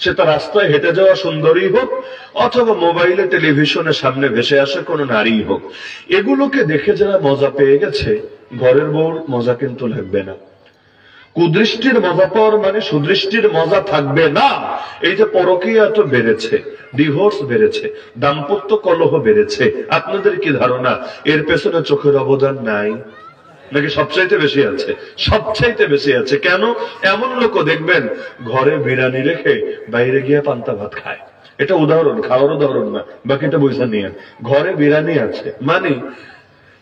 সেটা রাস্তায় হেঁটে যাওয়া সুন্দরী হোক অথবা মোবাইলে টেলিভিশনের সামনে ভেসে আসে কোনো নারী হোক, এগুলোকে দেখে যারা মজা পেয়ে গেছে, ঘরের বউর মজা কিন্তু লাগবে না। কুদৃষ্টির মজা পাওয়ার মানে সুদৃষ্টির মজা থাকবে না। এই যে পরকীয়া এত বেড়েছে, ডিভোর্স বেড়েছে, দাম্পত্য কলহ বেড়েছে, আপনাদের কি ধারণা এর পেছনে চোখের অবদান নাই নাকি সবচাইতে বেশি আছে? সবচাইতে বেশি আছে। কেন? এমন লোকও দেখবেন ঘরে বিরিয়ানি রেখে বাইরে গিয়ে পান্তা ভাত খায়। এটা উদাহরণ, খাওয়ার উদাহরণ না, বাকিটা বুঝা নিয়ে। ঘরে বিরিয়ানি আছে মানে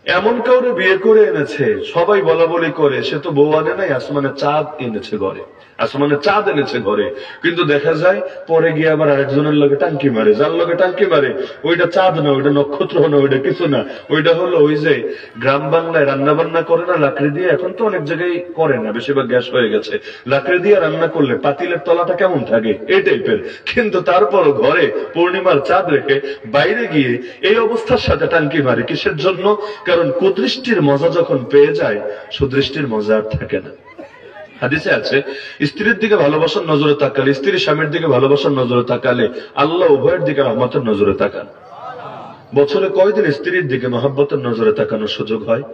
এমন কাউরে বিয়ে করে এনেছে, সবাই বলা বলি করে সে তো বউ আনে নাই, আসমানে চাঁদ এনেছে ঘরে, আসমানে চাঁদ এনেছে ঘরে। কিন্তু দেখা যায় পরে গিয়ে আবার আরেকজনের লগে টাঙ্কি মারে, যার লগে টাঙ্কি মারে ওইটা চাঁদ না, ওইটা নক্ষত্র না, ওইটা কিছু না, ওইটা হলো ওই যে গ্রাম বাংলায় রান্না বান্না করে না লাকড়ি দিয়ে, এখন তো অনেক জায়গায় করে না, বেশিরভাগ গ্যাস হয়ে গেছে, লাকড়ি দিয়ে রান্না করলে পাতিলের তলাটা কেমন থাকে এই টাইপের। কিন্তু তারপরও ঘরে পূর্ণিমার চাঁদ রেখে বাইরে গিয়ে এই অবস্থার সাথে টাঙ্কি মারে। কিসের জন্য? কারণ কুদৃষ্টির মজা যখন পেয়ে যায় সুদৃষ্টির মজা আর থাকে না। হাদিসে আছে, স্ত্রীর দিকে ভালোবাসার নজরে তাকালে, স্ত্রী স্বামীর দিকে ভালোবাসার নজরে তাকালে আল্লাহ উভয়ের দিকে রহমতের নজরে তাকান। বছরে কয়দিন স্ত্রীর দিকে মহব্বতের নজরে তাকানোর সুযোগ হয়?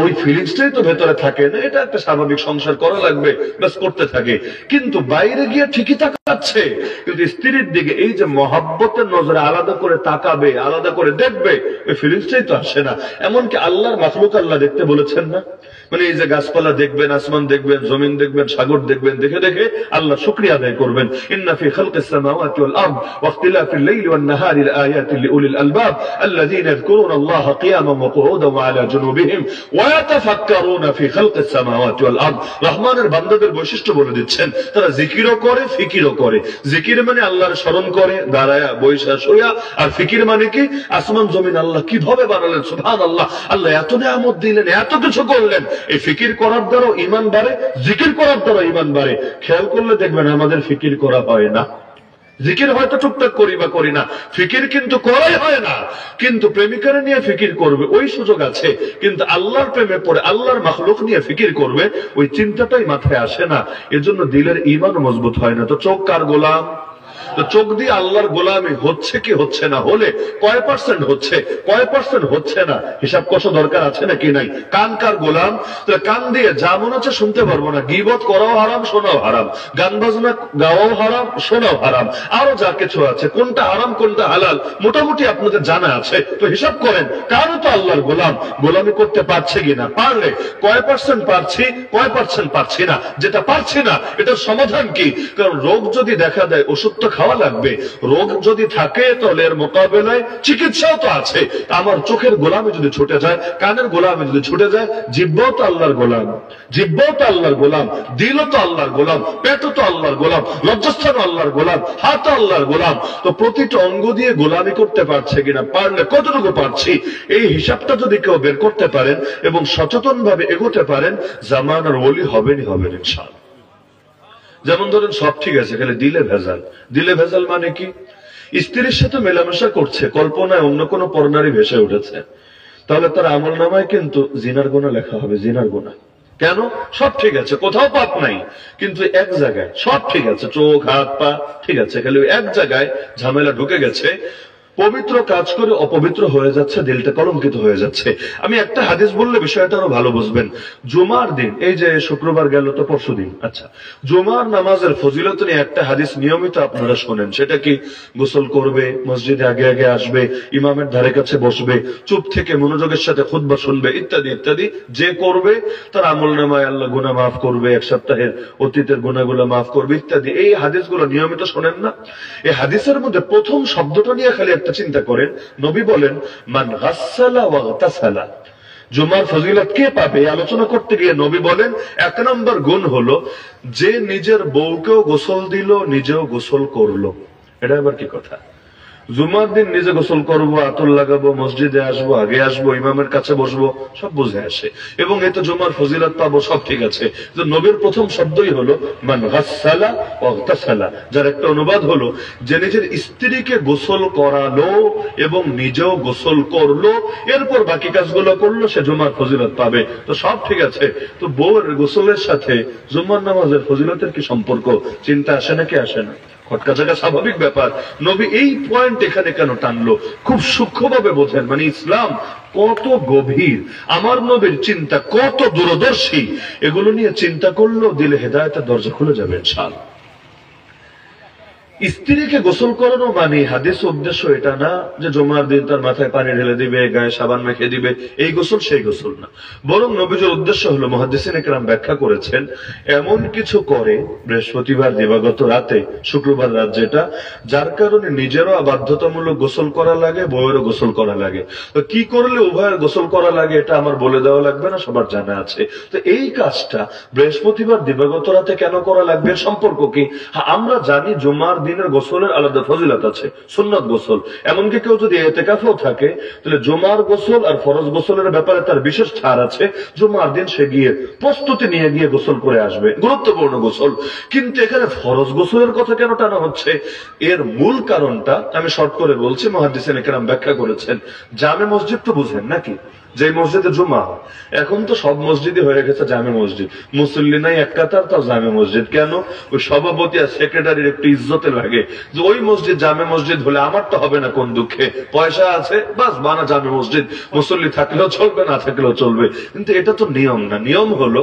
ওই ফিলিংসটাই তো ভেতরে থাকে না। এটা একটা স্বাভাবিক, সংসার করা লাগবে, ব্যাস করতে থাকে। কিন্তু বাইরে গিয়ে ঠিকই তাকাচ্ছে, কিন্তু স্ত্রীর দিকে এই যে মহব্বতের নজরে আলাদা করে তাকাবে, আলাদা করে দেখবে, ওই ফিলিংসটাই তো আসে না। এমনকি আল্লাহর মাখলুক আল্লাহ দেখতে বলেছেন না, মানে এই যে গাছপালা দেখবেন, আসমান দেখবেন, জমিন দেখবেন, সাগর দেখবেন, দেখে দেখে আল্লাহ শুকরিয়া আদায় করবেন। ইন্না ফি খালকিস সামাওয়াতি ওয়াল আরদ ওয়া ইখতিলাফিল লাইলি ওয়ান নাহারি লাআয়াতিন লিউলিল আলবাব আল্লাযীনা ইয়াযকুরুনা আল্লাহা কিয়ামান ওয়া কুউদান ওয়া আলা জুনুবিহিম ওয়া ইয়াতাফাক্কারুনা ফি খালকিস সামাওয়াতি ওয়াল আরদ। রহমানের বান্দাদের বৈশিষ্ট্য বলে দিচ্ছেন, তারা জিকিরও করে, ফিকিরও করে। জিকির মানে আল্লাহর স্মরণ করে দাঁড়ায়া, বৈশা, শুয়া। আর ফিকির মানে কি? আসমান জমিন আল্লাহ কিভাবে বানালেন, সুবহানাল্লাহ, আল্লাহ এত নিয়ামত দিলেন, এত কিছু করলেন। এই ফিকির করার দ্বারা ঈমান বাড়ে, জিকির করার দ্বারা ঈমান বাড়ে। খেয়াল করলে দেখবেন আমাদের ফিকির করা হয় না। জিকির হয়তো টুকটাক করি বা করি না, ফিকির কিন্তু করাই হয় না। কিন্তু প্রেমিকারে নিয়ে ফিকির করবে ওই সুযোগ আছে, কিন্তু আল্লাহর প্রেমে পড়ে আল্লাহর মাখলুক নিয়ে ফিকির করবে ওই চিন্তাটাই মাথায় আসে না। এজন্য দিলের ঈমান মজবুত হয় না। তো চোখ কার গোলাম? তো চোখ দিয়ে আল্লাহর গোলামি হচ্ছে কি হচ্ছে না, হলে কয় পার্সেন্ট হচ্ছে, কয় পার্সেন্ট হচ্ছে না, হিসাব কষা দরকার আছে নাকি নাই। কান কার গোলাম? কান দিয়ে যা মনে হচ্ছে শুনতে পারবো না, গীবত করাও হারাম, শোনাও হারাম, গান বাজনা গাওয়াও হারাম, শোনাও হারাম, আরো যা কিছু আছে, কোনটা হারাম কোনটা হালাল মোটামুটি আপনাদের জানা আছে। তো হিসাব করেন, কারও তো আল্লাহর গোলাম, গোলামি করতে পারছে কিনা, পারলে কয় পার্সেন্ট পারছি, কয় পার্সেন্ট পারছি না। যেটা পারছি না এটার সমাধান কি? কারণ রোগ যদি দেখা দেয় ওষুধ তো খাওয়া লাগবে, রোগ যদি থাকে তাহলে এর মোকাবেলায় চিকিৎসাও তো আছে। আমার চোখের গোলামি যদি ছুটে যায়, কানের গোলামি যদি ছুটে যায়, জিহ্বাও তো আল্লাহর গোলাম, জিহ্বাও তো আল্লাহর গোলাম, দিলও তো আল্লাহর গোলাম, পেটও তো আল্লাহর গোলাম, লজ্জাস্থানও আল্লাহর গোলাম, হাতও আল্লাহর গোলাম। তো প্রতিটা অঙ্গ দিয়ে গোলামি করতে পারছে কিনা, পারলে কতটুকু পারছি, এই হিসাবটা যদি কেউ বের করতে পারেন এবং সচেতন ভাবে এগোতে পারেন, জামানার ওলি হবেনই হবেন ইনশাআল্লাহ। যেমন ধরেন সব ঠিক আছে, খালি দিলে ভেজাল। দিলে ভেজাল মানে কি? স্ত্রীর সাথে মেলামেশা করছে, কল্পনায় অন্য কোনো পরনারী ভেসে উঠেছে, তাহলে তার আমল নামায় কিন্তু জিনার গুনাহ লেখা হবে, জিনার গুনাহ। কেন? সব ঠিক আছে, কোথাও পাপ নাই, কিন্তু এক জায়গায় সব ঠিক আছে, চোখ হাত পা ঠিক আছে, খালি এক জায়গায় ঝামেলা ঢুকে গেছে, পবিত্র কাজ করে অপবিত্র হয়ে যাচ্ছে, দিলটা কলঙ্কিত হয়ে যাচ্ছে। আমি একটা হাদিস বললে বিষয়টা আরো ভালো বুঝবেন। জুমার দিন, এই যে শুক্রবার গেল তো পরশু দিন, আচ্ছা, জুমার নামাজের ফজিলত নিয়ে একটা হাদিস নিয়মিত আপনারা শোনেন। সেটা কি? গোসল করবে, মসজিদে আগে আগে আসবে, ইমামের ধারে কাছে বসবে, চুপ থেকে মনোযোগের সাথে খুতবা শুনবে, ইত্যাদি ইত্যাদি। যে করবে তার আমল নামায় আল্লাহ গুনাহ মাফ করবে, এক সপ্তাহের অতীতের গুনাহগুলো মাফ করবে, ইত্যাদি। এই হাদিসগুলো নিয়মিত শোনেন না? এই হাদিসের মধ্যে প্রথম শব্দটা নিয়ে খালি চিন্তা করেন। নবী বলেন, মান গাসসালা ওয়া গাতাসালা। জুমার ফজিলত কে পাবে? আলোচনা করতে গিয়ে নবী বলেন, এক নম্বর গুণ হলো যে নিজের বউকেও গোসল দিল, নিজেও গোসল করলো। এটা আবার কি কথা? জুমার দিন নিজে গোসল করবো, আতর লাগাবো, মসজিদে আসবো, আগে আসবো, ইমামের কাছে বসবো, সব বুঝে আসে এবং এতে জুমার ফজিলত পাবো, সব ঠিক আছে। নবীর প্রথম শব্দই হলো মান গাসসালা ওয়া গাতাসালা, যার একটা অনুবাদ হলো যে নিজের স্ত্রীকে গোসল করালো এবং নিজেও গোসল করলো, এরপর বাকি কাজগুলো করলো, সে জুমার ফজিলত পাবে। তো সব ঠিক আছে, তো বউয়ের গোসলের সাথে জুমার নামাজের ফজিলতের কি সম্পর্ক? চিন্তা আসে নাকি আসে না? খটকা জায়গা স্বাভাবিক ব্যাপার। নবী এই পয়েন্ট এখানে কেন টানলো? খুব সূক্ষ্মভাবে বোঝেন, মানে ইসলাম কত গভীর, আমার নবীর চিন্তা কত দূরদর্শী, এগুলো নিয়ে চিন্তা করলেও দিলে হেদায়েতের দরজা খুলে যাবে ইনশাআল্লাহ। স্ত্রীকে গোসল করানো মানে হাদিস উদ্দেশ্য এটা না যে জুমার দিন তার মাথায় পানি ঢেলে দিবে, গায়ে সাবান মেখে দিবে, এই গোসল সেই গোসল না। বরং নবীজির উদ্দেশ্য হলো, মুহাদ্দিসিনে কেরাম ব্যাখ্যা করেছেন, এমন কিছু করে বৃহস্পতিবার দিবাগত রাতে, শুক্রবার রাত যেটা, যার কারণে নিজেরও বাধ্যতামূলক গোসল করা লাগে, বউয়েরও গোসল করা লাগে। তো কি করলে উভয়ের গোসল করা লাগে এটা আমার বলে দেওয়া লাগবে না, সবার জানা আছে। তো এই কাজটা বৃহস্পতিবার দিবাগত রাতে কেন করা লাগবে, সম্পর্ক কি? আমরা জানি জুমার দিনের গোসলের আলাদা ফজিলত আছে, সুন্নত গোসল। এমনকি কেউ যদি ইতিকাফেও থাকে, তাহলে জুমার গোসল আর ফরজ গোসলের ব্যাপারে তার বিশেষ ছাড় আছে। জুমার দিন সে গিয়ে প্রস্তুতি নিয়ে গিয়ে গোসল করে আসবে, গুরুত্বপূর্ণ গোসল। কিন্তু এখানে ফরজ গোসলের কথা কেন টানা হচ্ছে? এর মূল কারণটা আমি শর্ট করে বলছি, মুহাদ্দিসিনে কেরাম ব্যাখ্যা করেছেন। জামে মসজিদ তো বুঝেন নাকি, যে মসজিদে জুমা হয়, এখন তো সব মসজিদে হয়ে গেছে জামে মসজিদ। মুসল্লি নাই এক কাতার, তাও জামে মসজিদ। কেন? ওই সভাপতি আর সেক্রেটারির একটু ইজ্জতে লাগে যে ওই মসজিদ জামে মসজিদ হলে আমার তো হবে না, কোন দুঃখে, পয়সা আছে বাস বানা জামে মসজিদ, মুসল্লি থাকলেও চলবে, না থাকলেও চলবে। কিন্তু এটা তো নিয়ম না। নিয়ম হলো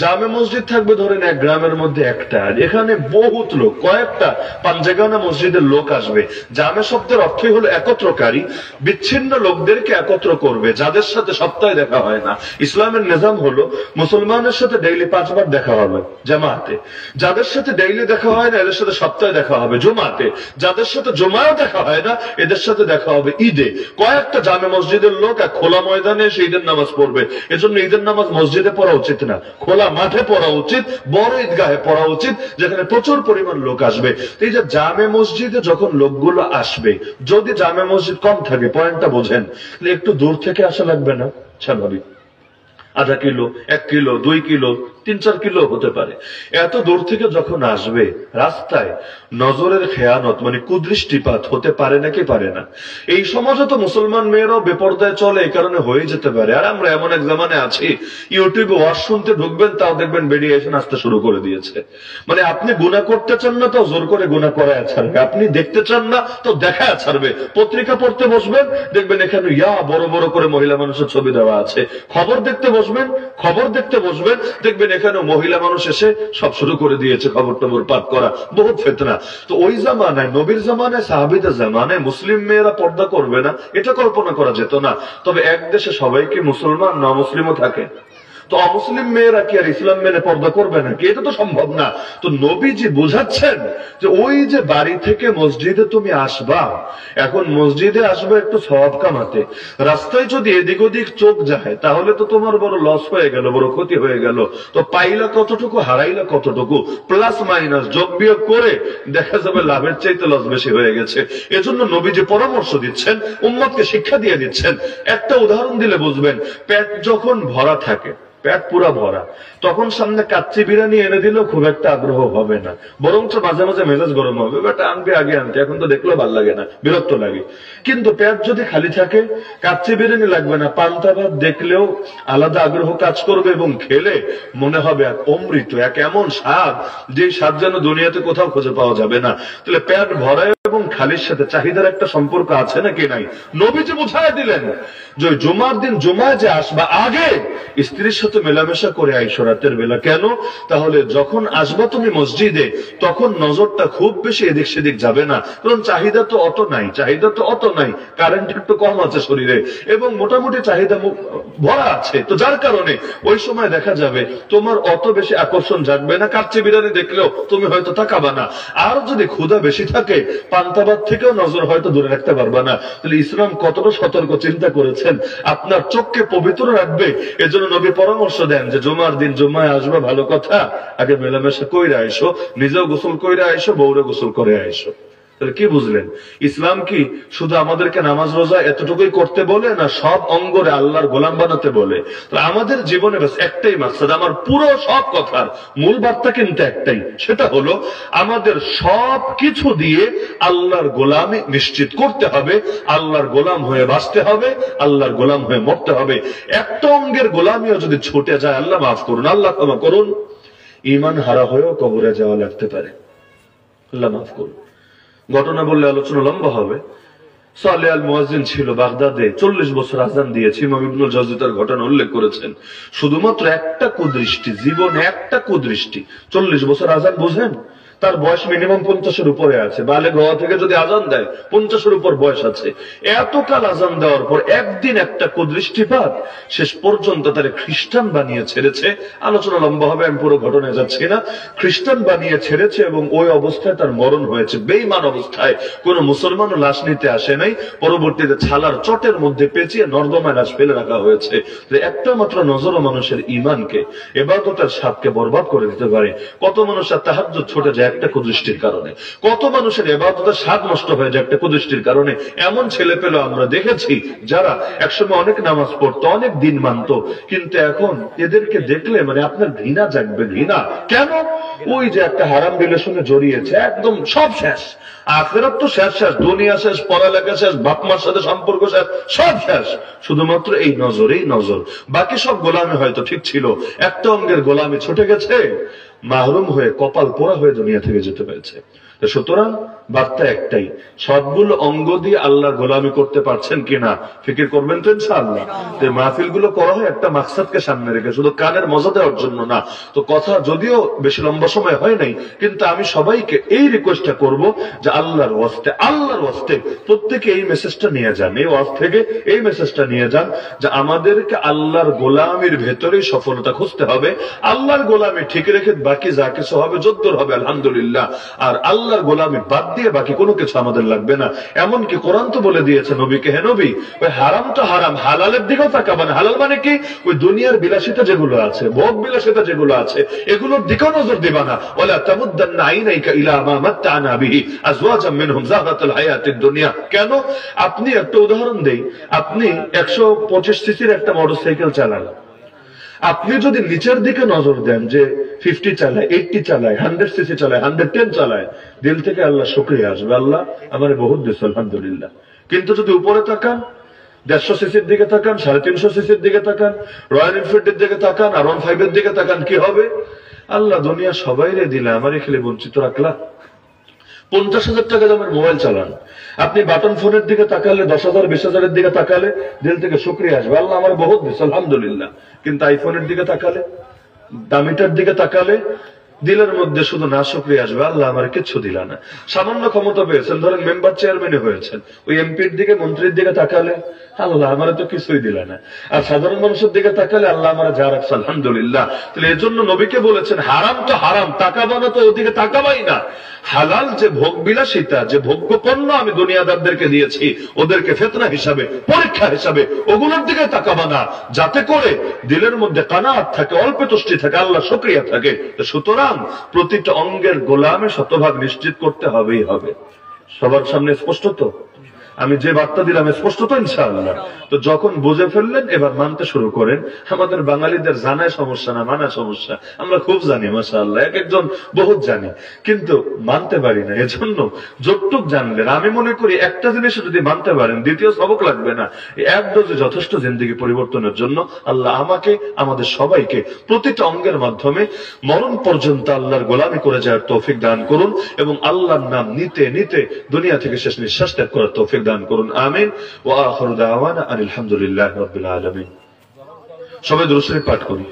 জামে মসজিদ থাকবে ধরেন এক গ্রামের মধ্যে একটা, এখানে বহুত লোক, কয়েকটা পাঞ্জেগানা মসজিদের লোক আসবে। জামে শব্দের অর্থই হলো একত্রকারী, বিচ্ছিন্ন লোকদেরকে একত্র করবে, যাদের সাথে সপ্তাহে দেখা হয় না। ইসলামের নিজাম হলো মুসলমানের সাথে ডেইলি 5 বার দেখা হবে জামাতে, যাদের সাথে ডেইলি দেখা হয় না এদের সাথে সপ্তাহে দেখা হবে জুমাতে, যাদের সাথে জুমায়ও দেখা হয় না এদের সাথে দেখা হবে ঈদে। কয়েকটা জামে মসজিদের লোক এক খোলা ময়দানে এসে ঈদের নামাজ পড়বে। এজন্য ঈদের নামাজ মসজিদে পড়া উচিত না, খোলা মাঠে পড়া উচিত, বড় ঈদগাহে পড়া উচিত, যেখানে প্রচুর পরিমাণ লোক আসবে। এই যে জামে মসজিদে যখন লোকগুলো আসবে, যদি জামে মসজিদ কম থাকে, পয়েন্টটা বোঝেন, একটু দূর থেকে আসা লাগবে না? স্বাভাবিক, আধা কিলো, 1 কিলো, 2 কিলো, 3-4 কিলো হতে পারে। এত দূর থেকে যখন আসবে, রাস্তায় নজরের খেয়ানত মানে কুদৃষ্টিপাত হতে পারে নাকি পারে না? এই সমাজে তো মুসলমান মেয়েরাও বেপরদায় চলে, এই কারণে হয়ে যেতে পারে। আর আমরা এমন এক জামানে আছি, ইউটিউবে ওয়াজ শুনতে ঢুকবেন, তাও দেখবেন বেরিয়ে এসে নাচতে শুরু করে দিয়েছে। মানে আপনি গুনাহ করতে চান না, তো জোর করে গুনাহ করায় ছাড়বে, আপনি দেখতে চান না তো দেখায় ছাড়বে। পত্রিকা পড়তে বসবেন, দেখবেন এখানে বড় বড় করে মহিলা মানুষের ছবি দেওয়া আছে। খবর দেখতে বসবেন, দেখবেন এখানে মহিলা মানুষ এসে সব শুরু করে দিয়েছে, খবর টবর পাঠ করা, বহুত ফিতনা। তো ওই জামানায়, নবীর জামানায়, সাহাবীদের জামানায় মুসলিম মেয়েরা পর্দা করবে না, এটা কল্পনা করা যেত না। তবে এক দেশে সবাই কি মুসলমান, না মুসলিমও থাকে? তো অমুসলিম মেয়েরা কি আর ইসলাম মেনে পর্দা করবে নাকি? এটা তো সম্ভব না। তো নবীজি বোঝাচ্ছেন যে ওই যে বাড়ি থেকে মসজিদে তুমি আসবা, এখন মসজিদে আসবে একটু সওয়াব কামাতে, রাস্তায় যদি এদিক ওদিক চোখ যায় তাহলে তো তোমার বড় লস হয়ে গেল, বড় ক্ষতি হয়ে গেল। তো পাইলা কতটুকু, হারাইলা কতটুকু, প্লাস মাইনাস যোগ বিয়োগ করে দেখা যাবে লাভের চাইতে লস বেশি হয়ে গেছে। এজন্য নবীজি পরামর্শ দিচ্ছেন, উম্মতকে শিক্ষা দিয়ে দিচ্ছেন। একটা উদাহরণ দিলে বুঝবেন, পেট যখন ভরা থাকে, পেট পুরা ভরা, তখন সামনে কাচ্চি বিরিয়ানি এনে দিলেও খুব একটা আগ্রহ হবে না, বরঞ্চ মাঝে মাঝে মেজাজ গরম হবে, বেটা আনবে আগে আনতে, এখন তো দেখলেও ভালো লাগে না, বিরক্ত লাগে। কিন্তু পেট যদি খালি থাকে, কাচ্চি বিরিয়ানি লাগবে না, পান্তা ভাত দেখলেও আলাদা আগ্রহ কাজ করবে এবং খেলে মনে হবে এক অমৃত, এক এমন স্বাদ যে স্বাদ যেন দুনিয়াতে কোথাও খুঁজে পাওয়া যাবে না। তাহলে পেট ভরা এবং খালির সাথে চাহিদার একটা সম্পর্ক আছে নাকি নাই? নবীজি বুঝায় দিলেন যে জুমার দিন জুমায় যে আসবা আগে স্ত্রীর সাথে মেলামেশা করে আইসো রাতের বেলা। কেন? তাহলে যখন আসবা তুমি মসজিদে তখন নজরটা খুব বেশি এদিক সেদিক যাবে না, কারণ চাহিদা তো অত নাই, কারেন্ট একটু কম আছে শরীরে এবং মোটামুটি চাহিদা ভরা আছে, তো যার কারণে ওই সময় দেখা যাবে তোমার অত বেশি আকর্ষণ জাগবে না, কাচ্চি বিরিয়ানি দেখলেও তুমি হয়তো তাকাবা না। আর যদি ক্ষুধা বেশি থাকে পান্তাবাদ থেকেও নজর হয়তো দূরে রাখতে পারবা না। তাহলে ইসলাম কতটা সতর্ক চিন্তা করেছেন, আপনার চোখকে পবিত্র রাখবে। এজন্য নবী পরামর্শ দেন যে জুমার দিন জুমায় আসবে, ভালো কথা, আগে মেলামেশা কইরা আইসো, নিজেও গোসল কইরা আইসো, বউরে গোসল করে আইসো। তাহলে কি বুঝলেন? ইসলাম কি শুধু আমাদেরকে নামাজ রোজা এতটুকুই করতে বলে, না সব অঙ্গরে আল্লাহর গোলাম বানাতে বলে? তো আমাদের জীবনে বাস একটাই মাকসাদ, আমার পুরো সব কথার মূল বার্তা কিন্তু একটাই, সেটা হলো আমাদের সব কিছু দিয়ে আল্লাহর গোলামি নিশ্চিত করতে হবে, আল্লাহর গোলাম হয়ে বাঁচতে হবে, আল্লাহর গোলাম হয়ে মরতে হবে। একটা অঙ্গের গোলামিও যদি ছুটে যায়, আল্লাহ মাফ করুন, আল্লাহ ক্ষমা করুন, ঈমান হারা হয়েও কবরে যাওয়া লাগতে পারে, আল্লাহ মাফ করুন। ঘটনা বললে আলোচনা লম্বা হবে। সালেহ আল মুয়াজ্জিন ছিল বাগদাদে, 40 বছর আযান দিয়েছে। ইমাম ইবনুল জাওজি তার ঘটনা উল্লেখ করেছেন। শুধুমাত্র একটা কুদৃষ্টি, জীবনে একটা কুদৃষ্টি, 40 বছর আযান, বুঝেন? তার বয়স মিনিমাম 50-এর উপরে আছে, বালেগ হওয়া থেকে যদি আযান দেয় 50-এর উপর বয়স আছে। এতকাল আযান দেওয়ার পর একদিন একটা কুদৃষ্টিপাত শেষ পর্যন্ত তারে খ্রিস্টান বানিয়ে ছেড়েছে। আলোচনা লম্বা হবে, আমি পুরো ঘটনায় যাচ্ছি না। খ্রিস্টান বানিয়ে ছেড়েছে এবং ওই অবস্থায় তার মরণ হয়েছে, বেঈমান অবস্থায়। কোন মুসলমানও লাশ নিতে আসে নাই। পরবর্তীতে ছালার চটের মধ্যে পেঁচিয়ে নর্দমায় লাশ ফেলে রাখা হয়েছে। একটা মাত্র নজরও মানুষের ঈমানকে, ইবাদতের স্বাদকে বরবাদ করে দিতে পারে। কত মানুষের তাহাজ্জুদ ছুটে যায় একটা কুদৃষ্টির কারণে, কত মানুষের ইবাদতের স্বাদ নষ্ট হয়ে যায় একটা কুদৃষ্টির কারণে। এমন ছেলে পেলে আমরা দেখেছি যারা একসময় অনেক নামাজ পড়তো, অনেক দিন মানতো, কিন্তু এখন এদেরকে দেখলে মানে আপনার ঘৃণা জাগবে। ঘৃণা কেন? ওই যে একটা হারাম রিলেশনে জড়িয়েছে, একদম সব শেষ, আখিরাত তো শেষ, দুনিয়া শেষ, পড়ালেখা শেষ, বাপ মার সাথে সম্পর্ক শেষ, সব শেষ, শুধুমাত্র এই নজরেই নজর। বাকি সব গোলামি হয়তো ঠিক ছিল, একটা অঙ্গের গোলামি ছুটে গেছে, মাহরুম হয়ে কপাল পোড়া হয়ে দুনিয়া থেকে যেতে পেরেছে। সুতরাং বার্তা একটাই, সবগুলো অঙ্গ দিয়ে আল্লাহর গোলামি করতে পারছেন কিনা ফিকির করবেন তো ইনশাআল্লাহ। তো মাহফিল গুলো করা হয় একটা মাকসাদকে সামনে রেখে, শুধু কানের মজা দেওয়ার জন্য না। তো কথা যদিও বেশি লম্বা সময় হয় নাই, কিন্তু আমি সবাইকে এই রিকোয়েস্টটা করব যে আল্লাহর ওয়াস্তে প্রত্যেকে এই মেসেজটা নিয়ে যান, এই ওয়াজ থেকে এই মেসেজটা নিয়ে যান যে আমাদেরকে আল্লাহর গোলামির ভেতরেই সফলতা খুঁজতে হবে। আল্লাহর গোলামি ঠিক রেখে বাকি যা কিছু হবে যদ্দূর হবে আলহামদুলিল্লাহ। আর আল্লাহর গোলামি বাদ দিয়ে বাকি কোনো কিছু আমাদের লাগবে না। এমনকি কোরআন তো বলে দিয়েছে নবীকে, হে নবী, ওই হারাম তো হারাম, হালালের দিকেও তাকাবেন। হালাল মানে কি? ওই দুনিয়ার বিলাসিতা যেগুলো আছে, ভোগ বিলাসিতা যেগুলো আছে, এগুলোর দিকেও নজর দিবা না। ওয়ালা তামুদ্দান্না আইনাইকা ইলা মা মাত্তানা বিহি আজওয়াজাম মিনহুম যাহরাতুল হায়াতিদ দুনিয়া। কেন? আপনি একটা উদাহরণ দেই, আপনি 125 সিসির একটা মোটরসাইকেল চালান, আপনি যদি নিচের দিকে নজর দেন যে 50 চালায়, 80 চালায়, 100 সিসি চালায়, 110 চালায়, দিল থেকে আল্লাহ শুকরিয়া আসবে, আল্লাহ আমার বহুত দিয়েছে আলহামদুলিল্লাহ। কিন্তু যদি উপরে তাকান, 150 সিসির দিকে তাকান, 350 সিসির দিকে তাকান, রয়্যাল এনফিল্ডের দিকে তাকান, R15 এর দিকে তাকান, কি হবে? আল্লাহ দুনিয়া সবাইরে দিলে, আমারই খেলে বঞ্চিত রাখলা। 50,000 টাকা দামের মোবাইল চালান, আপনি বাটন ফোনের দিকে তাকালে, 10,000 20,000 এর দিকে তাকালে দিল থেকে শুকরিয়া আসবে, আল্লাহ আমার বহুত দিয়েছে আলহামদুলিল্লাহ। কিন্তু আইফোনের দিকে তাকালে, দামিটার দিকে তাকালে দিলের মধ্যে শুধু না শুকরিয়া আসবে, আল্লাহ আমার কিচ্ছু দিলা না। সামান্য ক্ষমতা পেয়েছেন, ধরেন মেম্বার চেয়ারম্যানে হয়েছেন, ওই এমপির দিকে মন্ত্রীর দিকে তাকালে আল্লাহ আমার তো কিছুই দিলা না। আর সাধারণ মানুষের দিকে তাকালে আল্লাহ আমার যা রাখছে আলহামদুলিল্লাহ। তাহলে এর জন্য নবীকে বলেছেন হারাম তো হারাম, তাকাবানো তো ওদিকে তাকাবাই না। হালাল যে ভোগ বিলাসিতা, যে ভোগ্য পণ্য আমি দুনিয়াদারদেরকে দিয়েছি, ওদেরকে ফিতনা হিসাবে, পরীক্ষা হিসাবে, ওগুলোর দিকে তাকাবা না, যাতে করে দিলের মধ্যে কানাত থাকে, অল্প তুষ্টি থাকে, আল্লাহ শুকরিয়া থাকে। সুতরাং প্রতিটা অঙ্গের গোলামে শতভাগ নিশ্চিত করতে হবেই হবে। সবার সামনে স্পষ্ট তো? আমি যে বার্তা দিলাম স্পষ্ট তো ইনশাআল্লাহ? তো যখন বুঝে ফেললেন এবার মানতে শুরু করেন। আমাদের বাঙালিদের জানায় সমস্যা না, মানা সমস্যা। আমরা খুব জানি মাশাআল্লাহ, এক একজন বহুত জানি, কিন্তু মানতে পারি না। এজন্য যতটুক জানলেন, আমি মনে করি একটা জিনিস যদি মানতে পারেন দ্বিতীয় সবক লাগবে না, এক ডোজে যথেষ্ট জিন্দেগি পরিবর্তনের জন্য। আল্লাহ আমাকে, আমাদের সবাইকে প্রতিটা অঙ্গের মাধ্যমে মরণ পর্যন্ত আল্লাহর গোলামি করে যাওয়ার তৌফিক দান করুন, এবং আল্লাহর নাম নিতে নিতে দুনিয়া থেকে শেষ নিঃশ্বাস ত্যাগ করার তৌফিক দান করুন। আমিন। ওয়া আখিরু দাওয়ানা আলহামদুলিল্লাহি রাব্বিল আলামিন। সবাই দুরূদ শরীফ পাঠ করি।